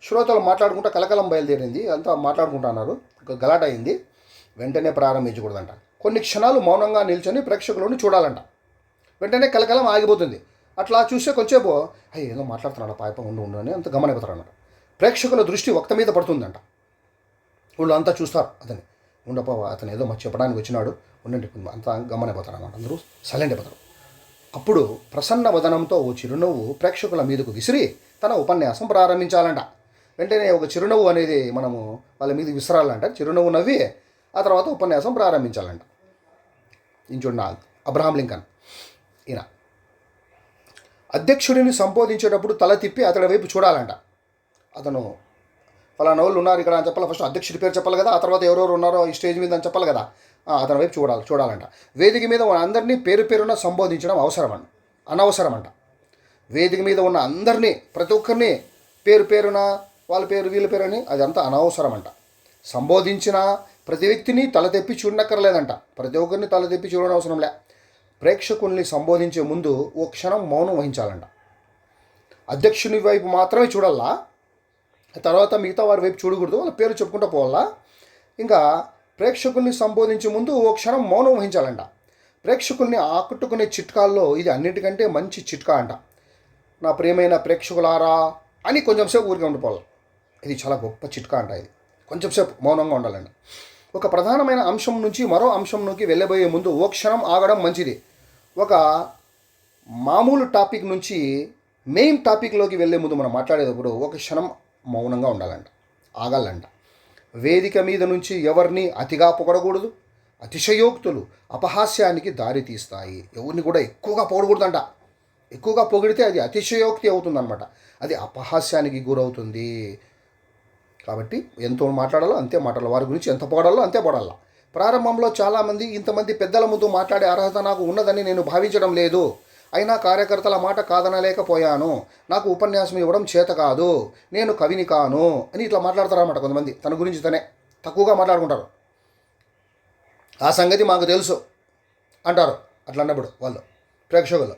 శ్రోతలు మాట్లాడుకుంటా కలకలం బయలుదేరింది, అంతా మాట్లాడుకుంటున్నారు, గలాట అయింది, వెంటనే ప్రారంభించకూడదంట. కొన్ని క్షణాలు మౌనంగా నిల్చొని ప్రేక్షకులను చూడాలంట. వెంటనే కలకలం ఆగిపోతుంది. అట్లా చూస్తే కొంచెంసేపు ఏదో మాట్లాడుతున్నాడు పాయప ఉండు అని అంత గమనిపోతారన్నమాట. ప్రేక్షకుల దృష్టి వక్త మీద పడుతుందంట. వాళ్ళు అంతా చూస్తారు అతన్ని, అతను ఏదో చెప్పడానికి వచ్చినాడు, ఉండండి, అంతా గమనిపోతారు అన్నమాట. అందరూ సైలెంట్ అయిపోతారు. అప్పుడు ప్రసన్న వదనంతో ఓ చిరునవ్వు ప్రేక్షకుల మీదకు విసిరి తన ఉపన్యాసం ప్రారంభించాలంట. వెంటనే ఒక చిరునవ్వు అనేది మనము వాళ్ళ మీద విసరాలంట. చిరునవ్వు నవ్వి ఆ తర్వాత ఉపన్యాసం ప్రారంభించాలంట. ఇంచున్న అబ్రహాం లింకన్, ఈయన అధ్యక్షుడిని సంబోధించేటప్పుడు తల తిప్పి అతడి వైపు చూడాలంట. అతను ఫలానా వాళ్ళు ఉన్నారు ఇక్కడ అని చెప్పాలి, ఫస్ట్ అధ్యక్షుడి పేరు చెప్పాలి కదా, ఆ తర్వాత ఎవరెవరు ఉన్నారో ఈ స్టేజ్ మీద అని చెప్పాలి కదా, అతని వైపు చూడాలంట. వేదిక మీద ఉన్న అందరినీ పేరున సంబోధించడం అనవసరమంట. వేదిక మీద ఉన్న అందరినీ, ప్రతి ఒక్కరిని పేరున వాళ్ళ పేరు వీళ్ళ పేరు అని అదంతా అనవసరమంట. సంబోధించిన ప్రతి వ్యక్తిని తల తెప్పి చూడనక్కర్లేదంట. ప్రతి ఒక్కరిని తల తెప్పి చూడడం అవసరంలే. ప్రేక్షకుల్ని సంబోధించే ముందు ఓ క్షణం మౌనం వహించాలంట. అధ్యక్షుని వైపు మాత్రమే చూడాలా, తర్వాత మిగతా వారి వైపు చూడకూడదు, వాళ్ళ పేరు చెప్పుకుంటూ పోవాలా. ఇంకా ప్రేక్షకుల్ని సంబోధించే ముందు ఓ క్షణం మౌనం వహించాలంట. ప్రేక్షకుల్ని ఆకట్టుకునే చిట్కాల్లో ఇది అన్నిటికంటే మంచి చిట్కా అంట. నా ప్రియమైన ప్రేక్షకులారా అని కొంచెంసేపు ఊరికే ఉండిపోవాలి. ఇది చాలా గొప్ప చిట్కా అంట. ఇది కొంచెంసేపు మౌనంగా ఉండాలండి. ఒక ప్రధానమైన అంశం నుంచి మరో అంశంలోకి వెళ్ళబోయే ముందు ఓ క్షణం ఆగడం మంచిది. ఒక మామూలు టాపిక్ నుంచి మెయిన్ టాపిక్లోకి వెళ్ళే ముందు మనం మాట్లాడేటప్పుడు ఒక క్షణం మౌనంగా ఉండాలంట, ఆగాలంట. వేదిక మీద నుంచి ఎవరిని అతిగా పొగడకూడదు. అతిశయోక్తులు అపహాస్యానికి దారి తీస్తాయి. ఎవరిని కూడా ఎక్కువగా పొగడకూడదంట. ఎక్కువగా పొగిడితే అది అతిశయోక్తి అవుతుందన్నమాట, అది అపహాస్యానికి గురవుతుంది. కాబట్టి ఎంతో మాట్లాడాలో అంతే మాట్లాడాలి, వారి గురించి ఎంత పొగడాలో అంతే పొగడాలి. ప్రారంభంలో చాలామంది ఇంతమంది పెద్దల ముందు మాట్లాడే అర్హత నాకు ఉన్నదని నేను భావించడం లేదు, అయినా కార్యకర్తల మాట కాదనలేకపోయాను, నాకు ఉపన్యాసం ఇవ్వడం చేత కాదు, నేను కవిని కాను అని ఇట్లా మాట్లాడతారన్నమాట. కొంతమంది తన గురించి తనే తక్కువగా మాట్లాడుకుంటారు. ఆ సంగతి మాకు తెలుసు అంటారు. అట్లా అన్నప్పుడు వాళ్ళు ప్రేక్షకులు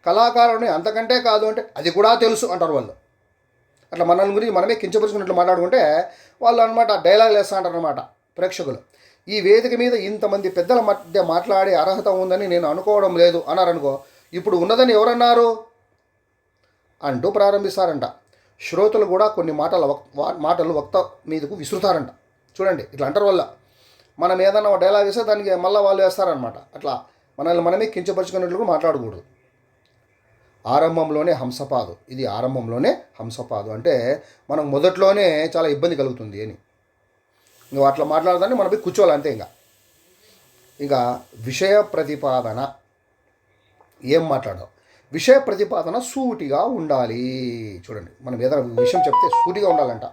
కళాకారుని అంతకంటే కాదు అంటే అది కూడా తెలుసు అంటారు వాళ్ళు. అట్లా మనల్ని గురించి మనమే కించపరుచుకున్నట్లు మాట్లాడుకుంటే వాళ్ళు అనమాట డైలాగ్ వేస్తా అంటారు అనమాట ప్రేక్షకులు. ఈ వేదిక మీద ఇంతమంది పెద్దల మధ్య మాట్లాడే అర్హత ఉందని నేను అనుకోవడం లేదు అన్నారనుకో, ఇప్పుడు ఉన్నదని ఎవరన్నారు అంటూ ప్రారంభిస్తారంట. శ్రోతలు కూడా కొన్ని మాటలు వక్త మీదకు విసురుతారంట. చూడండి ఇట్లా అంటారు వల్ల మనం ఏదన్నా ఒక డైలాగ్ వేస్తే దానికి మళ్ళీ వాళ్ళు వేస్తారనమాట. అట్లా మనల్ని మనమే కించపరుచుకున్నట్లు మాట్లాడకూడదు. ఆరంభంలోనే హంసపాదు, ఇది ఆరంభంలోనే హంసపాదు అంటే మనకు మొదట్లోనే చాలా ఇబ్బంది కలుగుతుంది అని. ఇంకా అట్లా మాట్లాడదాన్ని మనం పోయి కూర్చోవాలి అంతే. ఇంకా విషయ ప్రతిపాదన ఏం మాట్లాడాలి? విషయ ప్రతిపాదన సూటిగా ఉండాలి. చూడండి మనం ఏదైనా విషయం చెప్తే సూటిగా ఉండాలంట.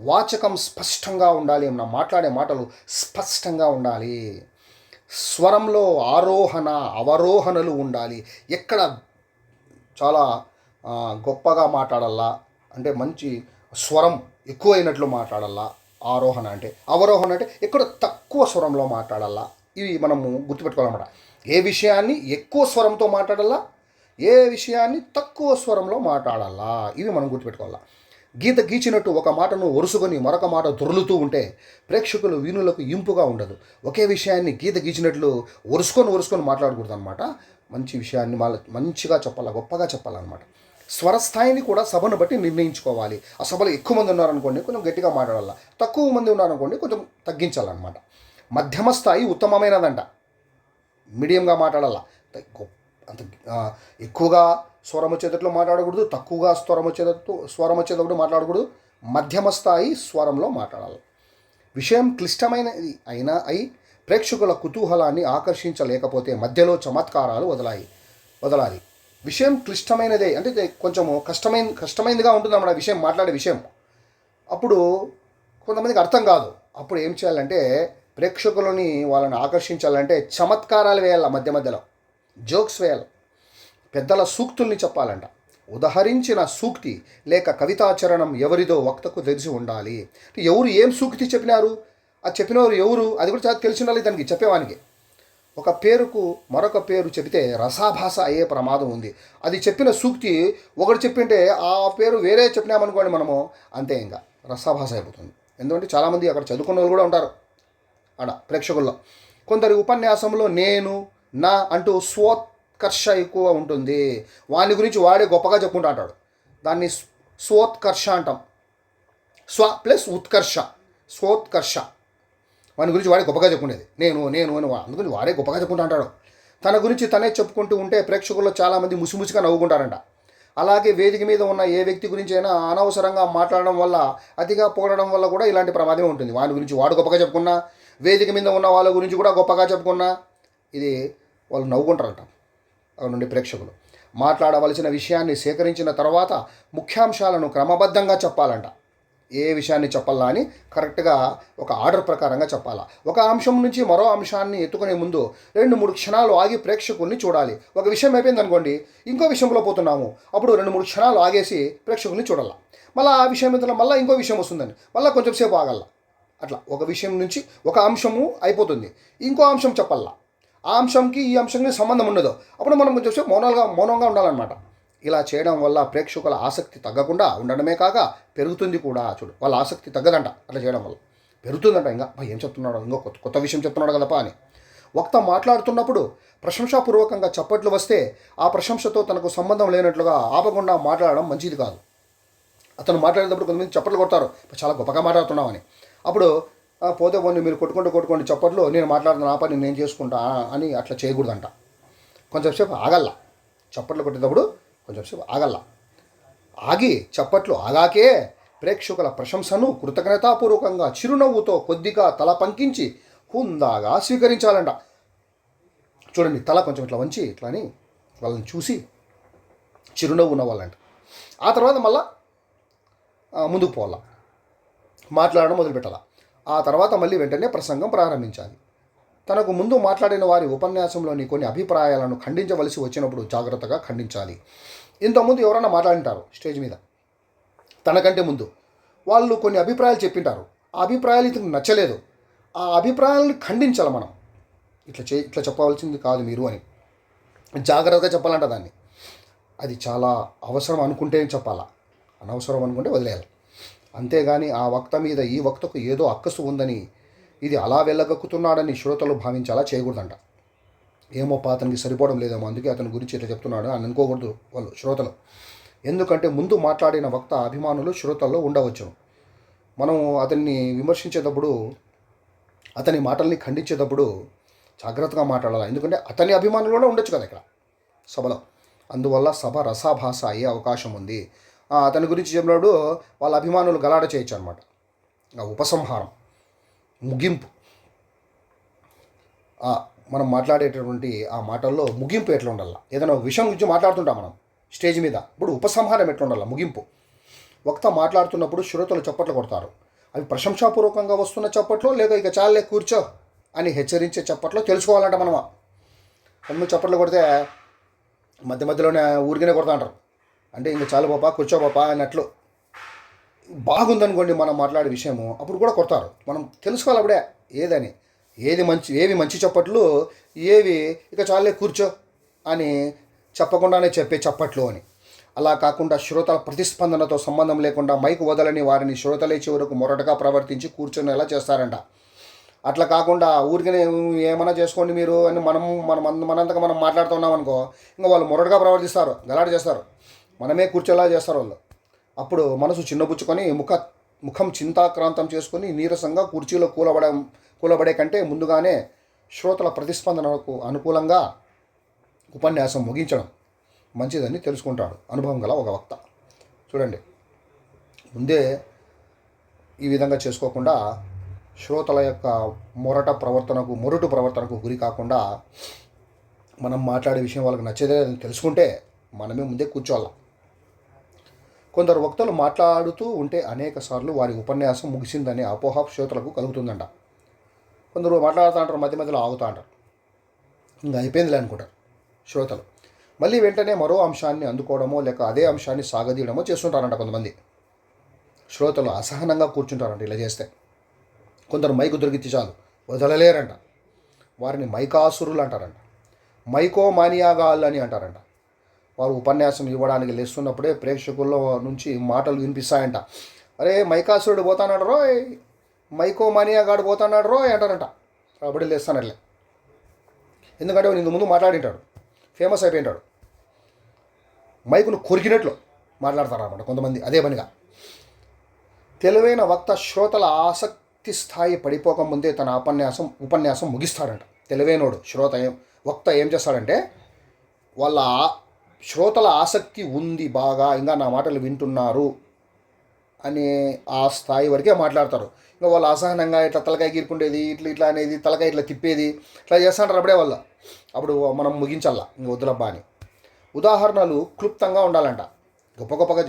వాచకం స్పష్టంగా ఉండాలి, మనం మాట్లాడే మాటలు స్పష్టంగా ఉండాలి. స్వరంలో ఆరోహణ అవరోహణలు ఉండాలి. ఎక్కడ చాలా గొప్పగా మాట్లాడాలా అంటే మంచి స్వరం ఎక్కువైనట్లు మాట్లాడాలా ఆరోహణ అంటే. అవరోహణ అంటే ఎక్కడ తక్కువ స్వరంలో మాట్లాడాలా. ఇవి మనము గుర్తుపెట్టుకోవాలన్నమాట. ఏ విషయాన్ని ఎక్కువ స్వరంతో మాట్లాడాలా, ఏ విషయాన్ని తక్కువ స్వరంలో మాట్లాడాలా, ఇవి మనం గుర్తుపెట్టుకోవాలా. గీత గీచినట్టు ఒక మాటను ఒరుసుకొని మరొక మాట దొర్లుతూ ఉంటే ప్రేక్షకులు వీణులకు ఇంపుగా ఉండదు. ఒకే విషయాన్ని గీత గీచినట్లు ఒరుసుకొని మాట్లాడకూడదు అనమాట. మంచి విషయాన్ని మంచిగా చెప్పాలా, గొప్పగా చెప్పాలన్నమాట. స్వరస్థాయిని కూడా సభను బట్టి నిర్ణయించుకోవాలి. ఆ సభలో ఎక్కువ మంది ఉన్నారనుకోండి కొంచెం గట్టిగా మాట్లాడాలా, తక్కువ మంది ఉన్నారనుకోండి కొంచెం తగ్గించాలన్నమాట. మధ్యమ స్థాయి ఉత్తమమైనదంట. మీడియంగా మాట్లాడాలా, అంత ఎక్కువగా స్వరం వచ్చేటట్లు మాట్లాడకూడదు, తక్కువగా స్వరం వచ్చేటప్పుడు మాట్లాడకూడదు. మధ్యమ స్థాయి స్వరంలో మాట్లాడాలి. విషయం క్లిష్టమైనది అయినా ప్రేక్షకుల కుతూహలాన్ని ఆకర్షించలేకపోతే మధ్యలో చమత్కారాలు వదలాలి. విషయం క్లిష్టమైనదే అంటే కొంచెము కష్టమైనదిగా ఉంటుంది అన్నమాట విషయం, మాట్లాడే విషయం. అప్పుడు కొంతమందికి అర్థం కాదు. అప్పుడు ఏం చేయాలంటే ప్రేక్షకులని వాళ్ళని ఆకర్షించాలంటే చమత్కారాలు వేయాలి, మధ్యలో జోక్స్ వేయాలి. పెద్దల సూక్తుల్ని చెప్పాలంట. ఉదహరించిన సూక్తి లేక కవితాచరణం ఎవరిదో వక్తకు తెలిసి ఉండాలి. ఎవరు ఏం సూక్తి చెప్పినారు, ఆ చెప్పినవారు ఎవరు, అది కూడా చాలా తెలిసి ఉండాలి దానికి చెప్పేవానికి. ఒక పేరుకు మరొక పేరు చెబితే రసాభాస అయ్యే ప్రమాదం ఉంది. అది చెప్పిన సూక్తి ఒకటి చెప్పింటే ఆ పేరు వేరే చెప్పినామనుకోండి మనము, అంతే ఇంకా రసాభాస అయిపోతుంది. ఎందుకంటే చాలామంది అక్కడ చదువుకున్న వాళ్ళు కూడా ఉంటారు ఆడ ప్రేక్షకుల్లో. కొందరి ఉపన్యాసంలో నేను నా అంటూ స్వోత్కర్ష ఎక్కువ ఉంటుంది. వాని గురించి వాడే గొప్పగా చెప్పుకుంటూ అంటాడు. దాన్ని స్వోత్కర్ష అంటాం. స్వ ప్లస్ ఉత్కర్ష, స్వోత్కర్ష. వాని గురించి వాడే గొప్పగా చెప్పుకునేది నేను అని అందుకని వాడే గొప్పగా చెప్పుకుంటూ అంటాడు. తన గురించి తనే చెప్పుకుంటూ ఉంటే ప్రేక్షకుల్లో చాలామంది ముసిముసిగా నవ్వుకుంటారంట. అలాగే వేదిక మీద ఉన్న ఏ వ్యక్తి గురించి అయినా అనవసరంగా మాట్లాడడం వల్ల, అతిగా పొగడడం వల్ల కూడా ఇలాంటి ప్రమాదమే ఉంటుంది. వాని గురించి వాడు గొప్పగా చెప్పుకున్నా, వేదిక మీద ఉన్న వాళ్ళ గురించి కూడా గొప్పగా చెప్పుకున్నా ఇది వాళ్ళు నవ్వుకుంటారంట. అక్కడ నుండి ప్రేక్షకులు మాట్లాడవలసిన విషయాన్ని సేకరించిన తర్వాత ముఖ్యాంశాలను క్రమబద్ధంగా చెప్పాలంట. ఏ విషయాన్ని చెప్పాలా అని కరెక్ట్గా ఒక ఆర్డర్ ప్రకారంగా చెప్పాలా. ఒక అంశం నుంచి మరో అంశాన్ని ఎత్తుకునే ముందు 2-3 క్షణాలు ఆగి ప్రేక్షకుల్ని చూడాలి. ఒక విషయం అయిపోయింది అనుకోండి, ఇంకో విషయంలో పోతున్నాము, అప్పుడు 2-3 క్షణాలు ఆగేసి ప్రేక్షకుల్ని చూడాలి. మళ్ళీ ఆ విషయం మీద మళ్ళీ ఇంకో విషయం వస్తుందని మళ్ళీ కొంచెం సేపు ఆగల. అట్లా ఒక విషయం నుంచి ఒక అంశము అయిపోతుంది, ఇంకో అంశం చెప్పాలా. ఆ అంశంకి ఈ అంశంకి సంబంధం ఉండదు, అప్పుడు మనం కొంచెం సేపు మౌనంగా ఉండాలన్నమాట. ఇలా చేయడం వల్ల ప్రేక్షకుల ఆసక్తి తగ్గకుండా ఉండడమే కాక పెరుగుతుంది కూడా. చూడు వాళ్ళ ఆసక్తి తగ్గదంట, అట్లా చేయడం వల్ల పెరుగుతుందంట. ఇంకా ఏం చెప్తున్నాడు, ఇంకో కొత్త విషయం చెప్తున్నాడు కదపా అని. వక్త మాట్లాడుతున్నప్పుడు ప్రశంసాపూర్వకంగా చప్పట్లు వస్తే ఆ ప్రశంసతో తనకు సంబంధం లేనట్లుగా ఆపకుండా మాట్లాడడం మంచిది కాదు. అతను మాట్లాడేటప్పుడు కొంతమంది చప్పట్లు కొడతారు, చాలా గొప్పగా మాట్లాడుతున్నామని. అప్పుడు పోతే పోనీ మీరు కొట్టుకోండి చప్పట్లు, నేను మాట్లాడుతున్న నా పని నేను చేసుకుంటా అని అట్లా చేయకూడదంట. కొంచెంసేపు ఆగల్ల. చప్పట్లు కొట్టేటప్పుడు కొంచెంసేపు ఆగల్ల. ఆగి చప్పట్లు ఆగాకే ప్రేక్షకుల ప్రశంసను కృతజ్ఞతాపూర్వకంగా చిరునవ్వుతో కొద్దిగా తల పంకించి హుందాగా స్వీకరించాలంట. చూడండి, తల కొంచెం ఇట్లా వంచి ఇట్లా అని వాళ్ళని చూసి చిరునవ్వు నవ్వాలంట. ఆ తర్వాత మళ్ళా ముందుకు పోవాల, మాట్లాడడం మొదలుపెట్టాల. ఆ తర్వాత మళ్ళీ వెంటనే ప్రసంగం ప్రారంభించాలి. తనకు ముందు మాట్లాడిన వారి ఉపన్యాసంలోని కొన్ని అభిప్రాయాలను ఖండించవలసి వచ్చినప్పుడు జాగ్రత్తగా ఖండించాలి. ఇంతకుముందు ఎవరైనా మాట్లాడింటారు స్టేజ్ మీద, తనకంటే ముందు వాళ్ళు కొన్ని అభిప్రాయాలు చెప్పింటారు. ఆ అభిప్రాయాలు ఇతనికి నచ్చలేదు. ఆ అభిప్రాయాలను ఖండించాలి మనం. ఇట్లా చెప్పవలసింది కాదు మీరు అని జాగ్రత్తగా చెప్పాలంట దాన్ని. అది చాలా అవసరం అనుకుంటే చెప్పాలా, అనవసరం అనుకుంటే వదిలేయాలి. అంతేగాని ఆ వక్త మీద ఈ వక్తకు ఏదో అక్కసు ఉందని, ఇది అలా వెళ్ళగక్కుతున్నాడని శ్రోతలు భావించాలా చేయకూడదంట. ఏమో అతనికి సరిపోవడం లేదేమో, అందుకే అతని గురించి ఇట్లా చెప్తున్నాడు అని అనుకోకూడదు వాళ్ళు శ్రోతలు. ఎందుకంటే ముందు మాట్లాడిన వక్త అభిమానులు శ్రోతల్లో ఉండవచ్చును. మనం అతన్ని విమర్శించేటప్పుడు, అతని మాటల్ని ఖండించేటప్పుడు జాగ్రత్తగా మాట్లాడాలి. ఎందుకంటే అతని అభిమానులు కూడా ఉండొచ్చు కదా ఇక్కడ సభలో. అందువల్ల సభ రసాభాస అయ్యే అవకాశం ఉంది. అతని గురించి చెప్పినప్పుడు వాళ్ళ అభిమానులు గలాట చేయొచ్చు అనమాట. ఉపసంహారం, ముగింపు, మనం మాట్లాడేటటువంటి ఆ మాటల్లో ముగింపు ఎట్లా ఉండాలి. ఏదైనా విషయం గురించి మాట్లాడుతుంటాం మనం స్టేజ్ మీద, ఇప్పుడు ఉపసంహారం ఎట్లా ఉండాలి, ముగింపు. వక్త మాట్లాడుతున్నప్పుడు శ్రోతలు చప్పట్లు కొడతారు. అవి ప్రశంసాపూర్వకంగా వస్తున్న చప్పట్లో, లేక ఇక చాలే కూర్చో అని హెచ్చరించే చప్పట్లో తెలుసుకోవాలంట మనం. కొంతమంది చప్పట్లు కొడితే మధ్య మధ్యలోనే ఊరికనే కొడతా అంటారు. అంటే ఇంక చాలు పాపా, కూర్చో పాపా అన్నట్లు. బాగుందనుకోండి మనం మాట్లాడే విషయము, అప్పుడు కూడా కొడతారు. మనం తెలుసుకోవాలి అప్పుడే ఏవి మంచి చప్పట్లు, ఏవి ఇక చాలే కూర్చో అని చెప్పకుండానే చెప్పే చప్పట్లు అని. అలా కాకుండా శ్రోతల ప్రతిస్పందనతో సంబంధం లేకుండా మైకు వదలని వారిని శ్రోతలే చివరకు మొరటగా ప్రవర్తించి కూర్చొనేలా చేస్తారంట. అట్లా కాకుండా ఊరికనే ఏమైనా చేసుకోండి మీరు అని మనంతగా మనం మాట్లాడుతున్నాం అనుకో, ఇంకా వాళ్ళు మొరటగా ప్రవర్తిస్తారు, గలాట చేస్తారు, మనమే కూర్చోలా చేస్తారు వాళ్ళు. అప్పుడు మనసు చిన్నబుచ్చుకొని ముఖం చింతాక్రాంతం చేసుకొని నీరసంగా కుర్చీలో కూలబడే కంటే ముందుగానే శ్రోతల ప్రతిస్పందనకు అనుకూలంగా ఉపన్యాసం ముగించడం మంచిదని తెలుసుకుంటాడు అనుభవం గల ఒక వక్త. చూడండి, ముందే ఈ విధంగా చేసుకోకుండా శ్రోతల యొక్క మొరటు ప్రవర్తనకు గురి కాకుండా మనం మాట్లాడే విషయం వాళ్ళకి నచ్చేదే తెలుసుకుంటే మనమే ముందే కూర్చోవాలి. కొందరు వక్తలు మాట్లాడుతూ ఉంటే అనేక సార్లు వారి ఉపన్యాసం ముగిసిందనే అపోహ శ్రోతలకు కలుగుతుందంట. కొందరు మాట్లాడుతూ అంటారు, మధ్య మధ్యలో ఆగుతూ అంటారు, ఇంకా అయిపోయిందిలే అనుకుంటారు శ్రోతలు. మళ్ళీ వెంటనే మరో అంశాన్ని అందుకోవడమో లేక అదే అంశాన్ని సాగదీయడమో చేస్తుంటారంట. కొంతమంది శ్రోతలు అసహనంగా కూర్చుంటారంట ఇలా చేస్తే. కొందరు మైకు దొరికితే చాలు వదలలేరంట. వారిని మైకాసురులు అంటారంట. మైకోమానియాగాళ్ళు అని అంటారంట. వారు ఉపన్యాసం ఇవ్వడానికి లేస్తున్నప్పుడే ప్రేక్షకుల్లో నుంచి మాటలు వినిపిస్తాయంట. అరే మైకాసురుడు పోతానాడు రోయ్, మైకోమానియాగాడు పోతానాడు రోయ్ అంటారంట. కాబట్టి లేస్తానట్లే. ఎందుకంటే ఇంత ముందు మాట్లాడింటాడు, ఫేమస్ అయిపోయింటాడు. మైకును కొరికినట్లు మాట్లాడతారన్నమాట కొంతమంది అదే పనిగా. తెలివైన వక్త శ్రోతల ఆసక్తి స్థాయి పడిపోకముందే తన ఉపన్యాసం ముగిస్తాడంట. తెలివైనోడు వక్త ఏం చేస్తాడంటే, వాళ్ళ శ్రోతల ఆసక్తి ఉంది బాగా, ఇంకా నా మాటలు వింటున్నారు అనే ఆ స్థాయి వరకే మాట్లాడతారు. ఇంకా వాళ్ళు అసహనంగా ఇట్లా తలకాయ గీరుకుండేది, ఇట్లా అనేది, తలకాయ ఇట్లా తిప్పేది, ఇట్లా చేస్తుంటారు అప్పుడే వాళ్ళు. అప్పుడు మనం ముగించాలా, ఇంక వద్దులబ్బా అని. ఉదాహరణలు క్లుప్తంగా ఉండాలంట. గొప్పగా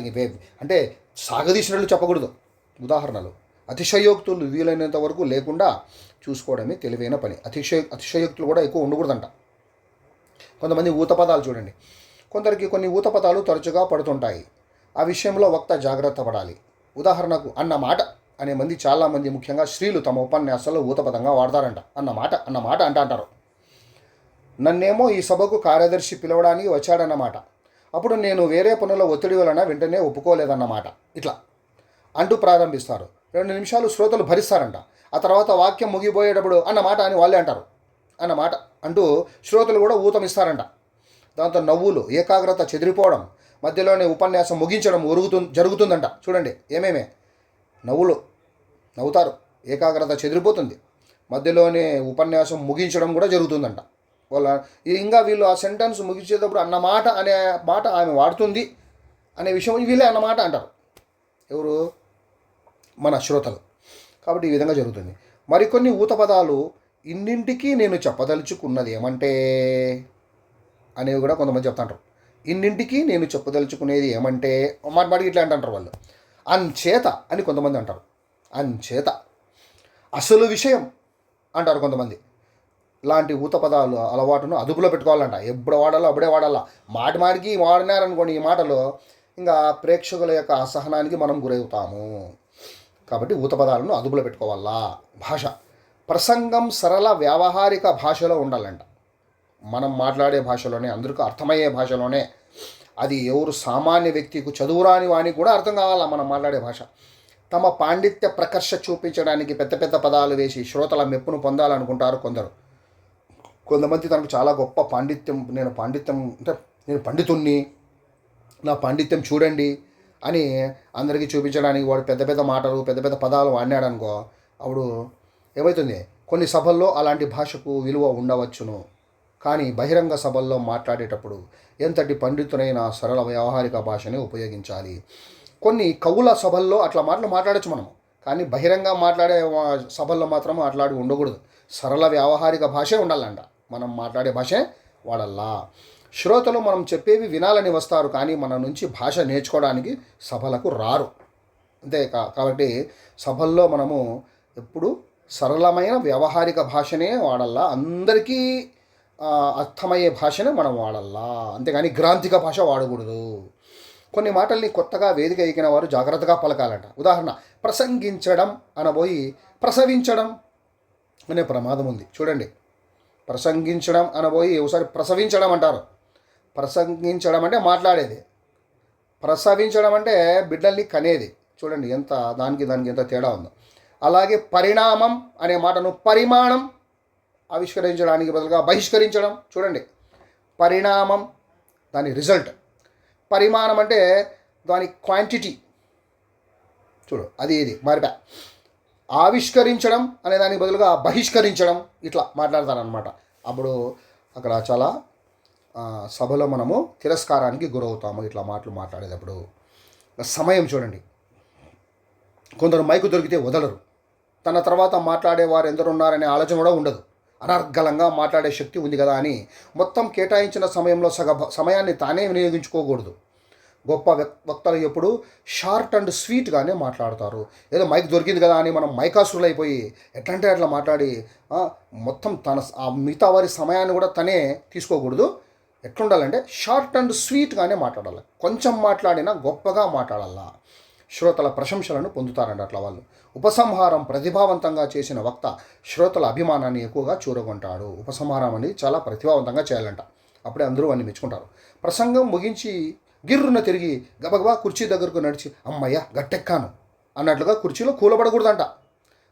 అంటే సాగదీసినట్లు చెప్పకూడదు. ఉదాహరణలు, అతిశయోక్తులు వీలైనంత వరకు లేకుండా చూసుకోవడమే తెలివైన పని. అతిశయోక్తులు కూడా ఎక్కువ ఉండకూడదంట. కొంతమంది ఊతపదాలు చూడండి, కొందరికి కొన్ని ఊతపదాలు తరచుగా పడుతుంటాయి. ఆ విషయంలో వక్త జాగ్రత్త పడాలి. ఉదాహరణకు అన్నమాట అనే మంది, చాలామంది ముఖ్యంగా స్త్రీలు తమ ఉపన్యాసాల్లో ఊతపదంగా వాడతారంట. అన్నమాట అంటారు. నన్నేమో ఈ సభకు కార్యదర్శి పిలవడానికి వచ్చాడన్నమాట, అప్పుడు నేను వేరే పనుల ఒత్తిడి వలన వెంటనే ఒప్పుకోలేదన్నమాట, ఇట్లా అంటూ ప్రారంభిస్తారు. 2 నిమిషాలు శ్రోతలు భరిస్తారంట. ఆ తర్వాత వాక్యం ముగిపోయేటప్పుడు అన్నమాట అని వాళ్ళే అంటారు. అన్నమాట అంటూ శ్రోతలు కూడా ఊతమిస్తారంట. దాంతో నవ్వులు, ఏకాగ్రత చెదిరిపోవడం, మధ్యలోనే ఉపన్యాసం ముగించడం జరుగుతుందంట. చూడండి, నవ్వుతారు, ఏకాగ్రత చెదిరిపోతుంది. మధ్యలోనే ఉపన్యాసం ముగించడం కూడా జరుగుతుందంట. వాళ్ళ ఇంకా వీళ్ళు ఆ సెంటెన్స్ ముగించేటప్పుడు అన్నమాట అనే మాట ఆమె వాడుతుంది అనే విషయం వీళ్ళే అన్నమాట అంటారు. ఎవరు? మన శ్రోతలు. కాబట్టి ఈ విధంగా జరుగుతుంది. మరికొన్ని ఊత పదాలు ఇన్నింటికి నేను చెప్పదలుచుకున్నది ఏమంటే అనేవి కూడా కొంతమంది చెప్తాంటారు. ఇన్నింటికి నేను చెప్పదలుచుకునేది ఏమంటే మాటిమాటికి ఇట్లా అంటారు వాళ్ళు. అంచేత అని కొంతమంది అంటారు. అంచేత అసలు విషయం అంటారు కొంతమంది. ఇలాంటి ఊత పదాలు అలవాటును అదుపులో పెట్టుకోవాలంట. ఎప్పుడు వాడాలో అప్పుడే వాడాలా. మాటిమాటికి వాడినారనుకోండి ఈ మాటలు, ఇంకా ప్రేక్షకుల యొక్క అసహనానికి మనం గురవుతాము. కాబట్టి ఊత పదాలను అదుపులో పెట్టుకోవాలా. భాష ప్రసంగం సరళ వ్యావహారిక భాషలో ఉండాలంట. మనం మాట్లాడే భాషలోనే, అందరికీ అర్థమయ్యే భాషలోనే. అది ఎవరు సామాన్య వ్యక్తికి, చదువురాని వానికి కూడా అర్థం కావాలా మనం మాట్లాడే భాష. తమ పాండిత్య ప్రకర్ష చూపించడానికి పెద్ద పెద్ద పదాలు వేసి శ్రోతల మెప్పును పొందాలనుకుంటారు కొందరు. కొంతమంది తనకు చాలా గొప్ప పాండిత్యం, నేను పండితుణ్ణి, నా పాండిత్యం చూడండి అని అందరికీ చూపించడానికి వాడు పెద్ద పెద్ద మాటలు, పెద్ద పెద్ద పదాలు వాడినాడు అనుకో, అప్పుడు ఏమవుతుంది? కొన్ని సభల్లో అలాంటి భాషకు విలువ ఉండవచ్చును. కానీ బహిరంగ సభల్లో మాట్లాడేటప్పుడు ఎంతటి పండితునైనా సరళ వ్యవహారిక భాషనే ఉపయోగించాలి. కొన్ని కవుల సభల్లో అట్లా మాట్లాడచ్చు మనం, కానీ బహిరంగ మాట్లాడే సభల్లో మాత్రం అట్లాడి ఉండకూడదు. సరళ వ్యవహారిక భాషే ఉండాలంట. మనం మాట్లాడే భాషే వాడల్లా. శ్రోతలు మనం చెప్పేవి వినాలని వస్తారు, కానీ మన నుంచి భాష నేర్చుకోవడానికి సభలకు రారు. అంతే కాబట్టి సభల్లో మనము ఎప్పుడు సరళమైన వ్యవహారిక భాషనే వాడల్లా. అందరికీ అర్థమయ్యే భాషనే మనం వాడల్లా. అంతేగాని గ్రాంథిక భాష వాడకూడదు. కొన్ని మాటల్ని కొత్తగా వేదిక ఎక్కిన వారు జాగ్రత్తగా పలకాలంట. ఉదాహరణ, ప్రసంగించడం అనబోయి ప్రసవించడం అనే ప్రమాదం ఉంది. చూడండి, ప్రసంగించడం అనబోయి ఒకసారి ప్రసవించడం అంటారు. ప్రసంగించడం అంటే మాట్లాడేది, ప్రసవించడం అంటే బిడ్డల్ని కనేది. చూడండి దానికి ఎంత తేడా ఉందో. అలాగే పరిణామం అనే మాటను పరిమాణం, ఆవిష్కరించడానికి బదులుగా బహిష్కరించడం. చూడండి, పరిణామం దాని రిజల్ట్, పరిమాణం అంటే దాని క్వాంటిటీ. చూడు, ఇది మారిపా. ఆవిష్కరించడం అనే దానికి బదులుగా బహిష్కరించడం, ఇట్లా మాట్లాడతారనమాట. అప్పుడు అక్కడ చాలా సభలో మనము తిరస్కారానికి గురవుతాము ఇట్లా మాటలు మాట్లాడేటప్పుడు. సమయం చూడండి, కొందరు మైకు దొరికితే వదలరు. తన తర్వాత మాట్లాడేవారు ఎందరున్నారనే ఆలోచన కూడా ఉండదు. అనర్గళంగా మాట్లాడే శక్తి ఉంది కదా అని మొత్తం కేటాయించిన సమయంలో సమయాన్ని తానే వినియోగించుకోకూడదు. గొప్ప వక్తలు ఎప్పుడు షార్ట్ అండ్ స్వీట్గానే మాట్లాడతారు. ఏదో మైక్ దొరికింది కదా అని మనం మైకాసురులు అయిపోయి ఎట్లంటే అట్లా మాట్లాడి మొత్తం మిగతా వారి సమయాన్ని కూడా తనే తీసుకోకూడదు. ఎట్లుండాలంటే షార్ట్ అండ్ స్వీట్గానే మాట్లాడాలి. కొంచెం మాట్లాడినా గొప్పగా మాట్లాడాలా. శ్రోతల ప్రశంసలను పొందుతారండి అట్లా వాళ్ళు. ఉపసంహారం ప్రతిభావంతంగా చేసిన వక్త శ్రోతల అభిమానాన్ని ఎక్కువగా చూరగొంటాడు. ఉపసంహారం అనేది చాలా ప్రతిభావంతంగా చేయాలంట, అప్పుడే అందరూ అన్ని మెచ్చుకుంటారు. ప్రసంగం ముగించి గిర్రున తిరిగి గబగబా కుర్చీ దగ్గరకు నడిచి అమ్మయ్య గట్టెక్కాను అన్నట్లుగా కుర్చీలో కూలబడకూడదంట.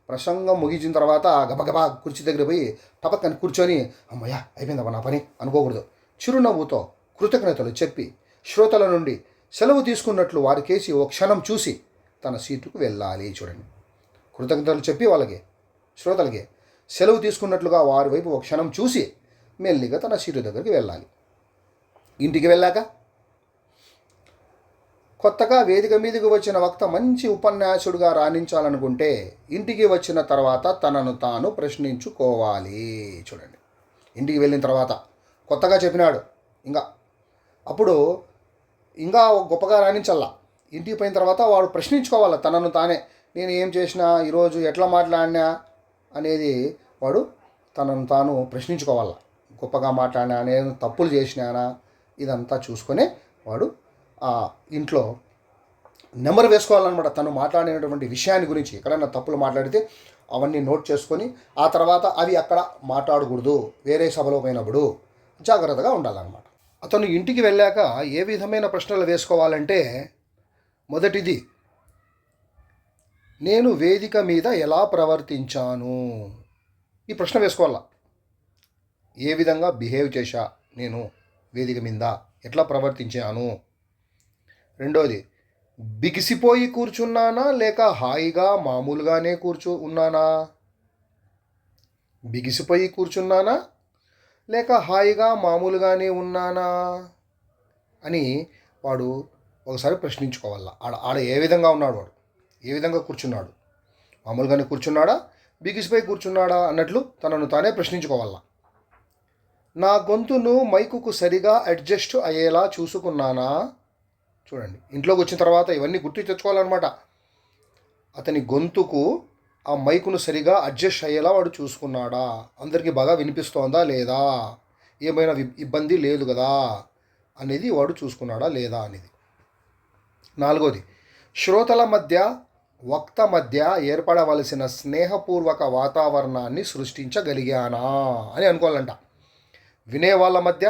ప్రసంగం ముగించిన తర్వాత గబగబా కుర్చీ దగ్గర పోయి టపక్కని కూర్చొని అమ్మయ్య అయిపోయిందమ్మా నా పని అనుకోకూడదు. చిరునవ్వుతో కృతజ్ఞతలు చెప్పి శ్రోతల నుండి సెలవు తీసుకున్నట్లు వారికేసి ఓ క్షణం చూసి తన సీటుకు వెళ్ళాలి. చూడండి, కృతజ్ఞతలు చెప్పి వాళ్ళకి, శ్రోతలకి సెలవు తీసుకున్నట్లుగా వారి వైపు ఒక క్షణం చూసి మెల్లిగా తన సీటు దగ్గరికి వెళ్ళాలి. ఇంటికి వెళ్ళాక కొత్తగా వేదిక మీదకి వచ్చిన వక్త మంచి ఉపన్యాసుడుగా రాణించాలనుకుంటే ఇంటికి వచ్చిన తర్వాత తనను తాను ప్రశ్నించుకోవాలి. చూడండి, ఇంటికి వెళ్ళిన తర్వాత కొత్తగా చెప్పినాడు, అప్పుడు ఇంకా గొప్పగా రాణించాల. ఇంటికి పోయిన తర్వాత వాడు ప్రశ్నించుకోవాలి తనను తానే. నేను ఏం చేసినా, ఈరోజు ఎట్లా మాట్లాడినా అనేది వాడు తనను తాను ప్రశ్నించుకోవాలి. గొప్పగా మాట్లాడినా, నేను తప్పులు చేసినానా, ఇదంతా చూసుకొని వాడు ఇంట్లో నెంబర్ వేసుకోవాలన్నమాట. తను మాట్లాడినటువంటి విషయాన్ని గురించి ఎక్కడైనా తప్పులు మాట్లాడితే అవన్నీ నోట్ చేసుకొని ఆ తర్వాత అవి అక్కడ మాట్లాడకూడదు. వేరే సభలో పోయినప్పుడు జాగ్రత్తగా ఉండాలన్నమాట. అతను ఇంటికి వెళ్ళాక ఏ విధమైన ప్రశ్నలు వేసుకోవాలంటే, మొదటిది, నేను వేదిక మీద ఎలా ప్రవర్తించాను, ఈ ప్రశ్న వేసుకోవాలా. ఏ విధంగా బిహేవ్ చేశా, నేను వేదిక మీద ఎట్లా ప్రవర్తించాను. రెండోది, బిగిసిపోయి కూర్చున్నానా లేక హాయిగా మామూలుగానే ఉన్నానా? బిగిసిపోయి కూర్చున్నానా లేక హాయిగా మామూలుగానే ఉన్నానా అని వాడు ఒకసారి ప్రశ్నించుకోవాలా. ఆడ ఏ విధంగా ఉన్నాడు, వాడు ఏ విధంగా కూర్చున్నాడు, మామూలుగానే కూర్చున్నాడా, బిగిసిపోయి కూర్చున్నాడా అన్నట్లు తనను తానే ప్రశ్నించుకోవాలా. నా గొంతును మైకుకు సరిగా అడ్జస్ట్ అయ్యేలా చూసుకున్నానా? చూడండి, ఇంట్లోకి వచ్చిన తర్వాత ఇవన్నీ గుర్తు తెచ్చుకోవాలన్నమాట. అతని గొంతుకు ఆ మైకును సరిగా అడ్జస్ట్ అయ్యేలా వాడు చూసుకున్నాడా, అందరికీ బాగా వినిపిస్తోందా లేదా, ఏమైనా ఇబ్బంది లేదు కదా అనేది వాడు చూసుకున్నాడా లేదా అనేది. 4, శ్రోతల మధ్య వక్త మధ్య ఏర్పడవలసిన స్నేహపూర్వక వాతావరణాన్ని సృష్టించగలిగానా అని అనుకోవాలంట. వినేవాళ్ళ మధ్య,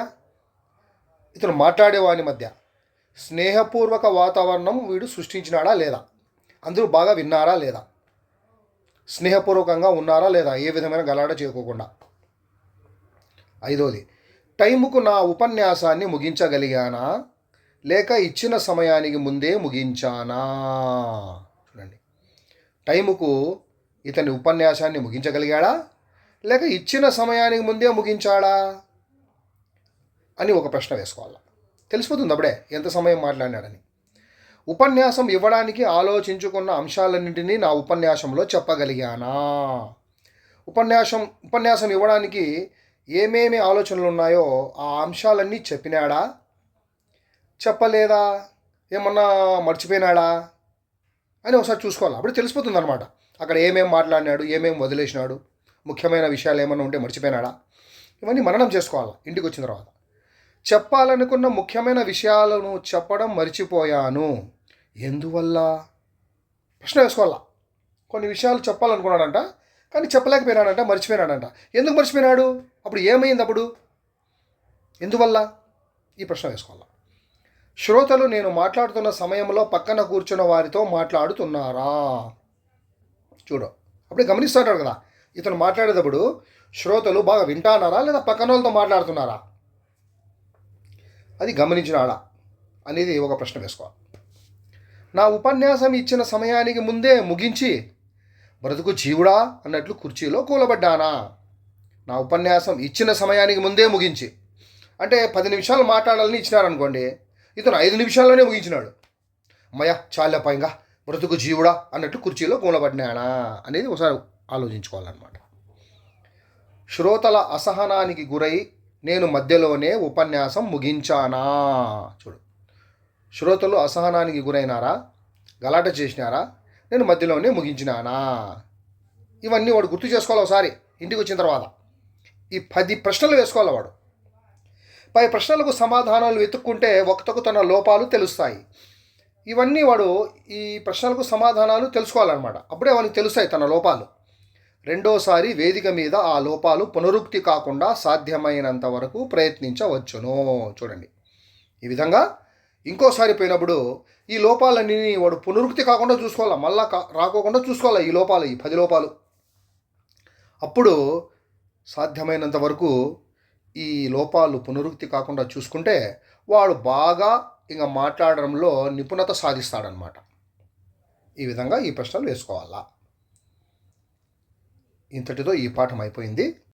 ఇతను మాట్లాడేవాని మధ్య స్నేహపూర్వక వాతావరణం వీడు సృష్టించినాడా లేదా, అందరూ బాగా విన్నారా లేదా, స్నేహపూర్వకంగా ఉన్నారా లేదా, ఏ విధమైన గలాట చేయకోకుండా. 5, టైముకు నా ఉపన్యాసాన్ని ముగించగలిగానా లేక ఇచ్చిన సమయానికి ముందే ముగించానా? చూడండి, టైముకు ఇతని ఉపన్యాసాన్ని ముగించగలిగాడా లేక ఇచ్చిన సమయానికి ముందే ముగించాడా అని ఒక ప్రశ్న వేసుకోవాలి. తెలిసిపోతుంది అప్పుడే ఎంత సమయం మాట్లాడినాడని. ఉపన్యాసం ఇవ్వడానికి ఆలోచించుకున్న అంశాలన్నింటినీ నా ఉపన్యాసంలో చెప్పగలిగానా? ఉపన్యాసం ఇవ్వడానికి ఏమేమి ఆలోచనలు ఉన్నాయో ఆ అంశాలన్నీ చెప్పినాడా, చెప్పలేదా, ఏమన్నా మర్చిపోయినాడా అని ఒకసారి చూసుకోవాలి. అప్పుడు తెలిసిపోతుంది అనమాట. అక్కడ ఏమేమి మాట్లాడినాడు, ఏమేమి వదిలేసినాడు, ముఖ్యమైన విషయాలు ఏమన్నా ఉంటే మర్చిపోయినాడా, ఇవన్నీ మననం చేసుకోవాలి ఇంటికి వచ్చిన తర్వాత. చెప్పాలనుకున్న ముఖ్యమైన విషయాలను చెప్పడం మర్చిపోయాను, ఎందువల్ల? ప్రశ్న వేసుకోవాలా. కొన్ని విషయాలు చెప్పాలనుకున్నాడంట కానీ చెప్పలేకపోయినాడంట, మర్చిపోయినాడంట. ఎందుకు మర్చిపోయినాడు, అప్పుడు ఏమైంది, అప్పుడు ఎందువల్ల? ఈ ప్రశ్న వేసుకోవాలా. శ్రోతలు నేను మాట్లాడుతున్న సమయంలో పక్కన కూర్చున్న వారితో మాట్లాడుతున్నారా? చూడు, అప్పుడే గమనిస్తుంటాడు కదా, ఇతను మాట్లాడేటప్పుడు శ్రోతలు బాగా వింటానారా లేదా పక్కన వాళ్ళతో మాట్లాడుతున్నారా, అది గమనించినాడా అనేది ఒక ప్రశ్న వేసుకోవాలి. నా ఉపన్యాసం ఇచ్చిన సమయానికి ముందే ముగించి బ్రతుకు జీవుడా అన్నట్లు కుర్చీలో కూలబడ్డానా? నా ఉపన్యాసం ఇచ్చిన సమయానికి ముందే ముగించి, అంటే 10 నిమిషాలు మాట్లాడాలని ఇచ్చినారనుకోండి, ఇతను 5 నిమిషాల్లోనే ముగించినాడు. మయ చాలపాయంగా బ్రతుకు జీవుడా అన్నట్టు కుర్చీలో కూలబడినానా అనేది ఒకసారి ఆలోచించుకోవాలన్నమాట. శ్రోతల అసహనానికి గురై నేను మధ్యలోనే ఉపన్యాసం ముగించానా? చూడు, శ్రోతలు అసహనానికి గురైనారా, గలాట చేసినారా, నేను మధ్యలోనే ముగించినానా, ఇవన్నీ వాడు గుర్తు చేసుకోవాలి ఒకసారి ఇంటికి వచ్చిన తర్వాత. ఈ 10 ప్రశ్నలు వేసుకోవాలి వాడు. పై ప్రశ్నలకు సమాధానాలు వెతుక్కుంటే వక్తకు తన లోపాలు తెలుస్తాయి. ఇవన్నీ వాడు ఈ ప్రశ్నలకు సమాధానాలు తెలుసుకోవాలన్నమాట. అప్పుడే వానికి తెలుస్తాయి తన లోపాలు. రెండోసారి వేదిక మీద ఆ లోపాలు పునరుక్తి కాకుండా సాధ్యమైనంత వరకు ప్రయత్నించవచ్చును. చూడండి, ఈ విధంగా ఇంకోసారి పోయినప్పుడు ఈ లోపాలన్నీ వాడు పునరుక్తి కాకుండా చూసుకోవాలా, మళ్ళా రాకోకుండా చూసుకోవాలా ఈ లోపాలు, ఈ 10 లోపాలు. అప్పుడు సాధ్యమైనంత వరకు ఈ లోపాలు పునరుక్తి కాకుండా చూసుకుంటే వాడు బాగా ఇంకా మాట్లాడడంలో నిపుణత సాధిస్తాడనమాట. ఈ విధంగా ఈ ప్రశ్నలు వేసుకోవాలా. ఇంతటితో ఈ పాఠం అయిపోయింది.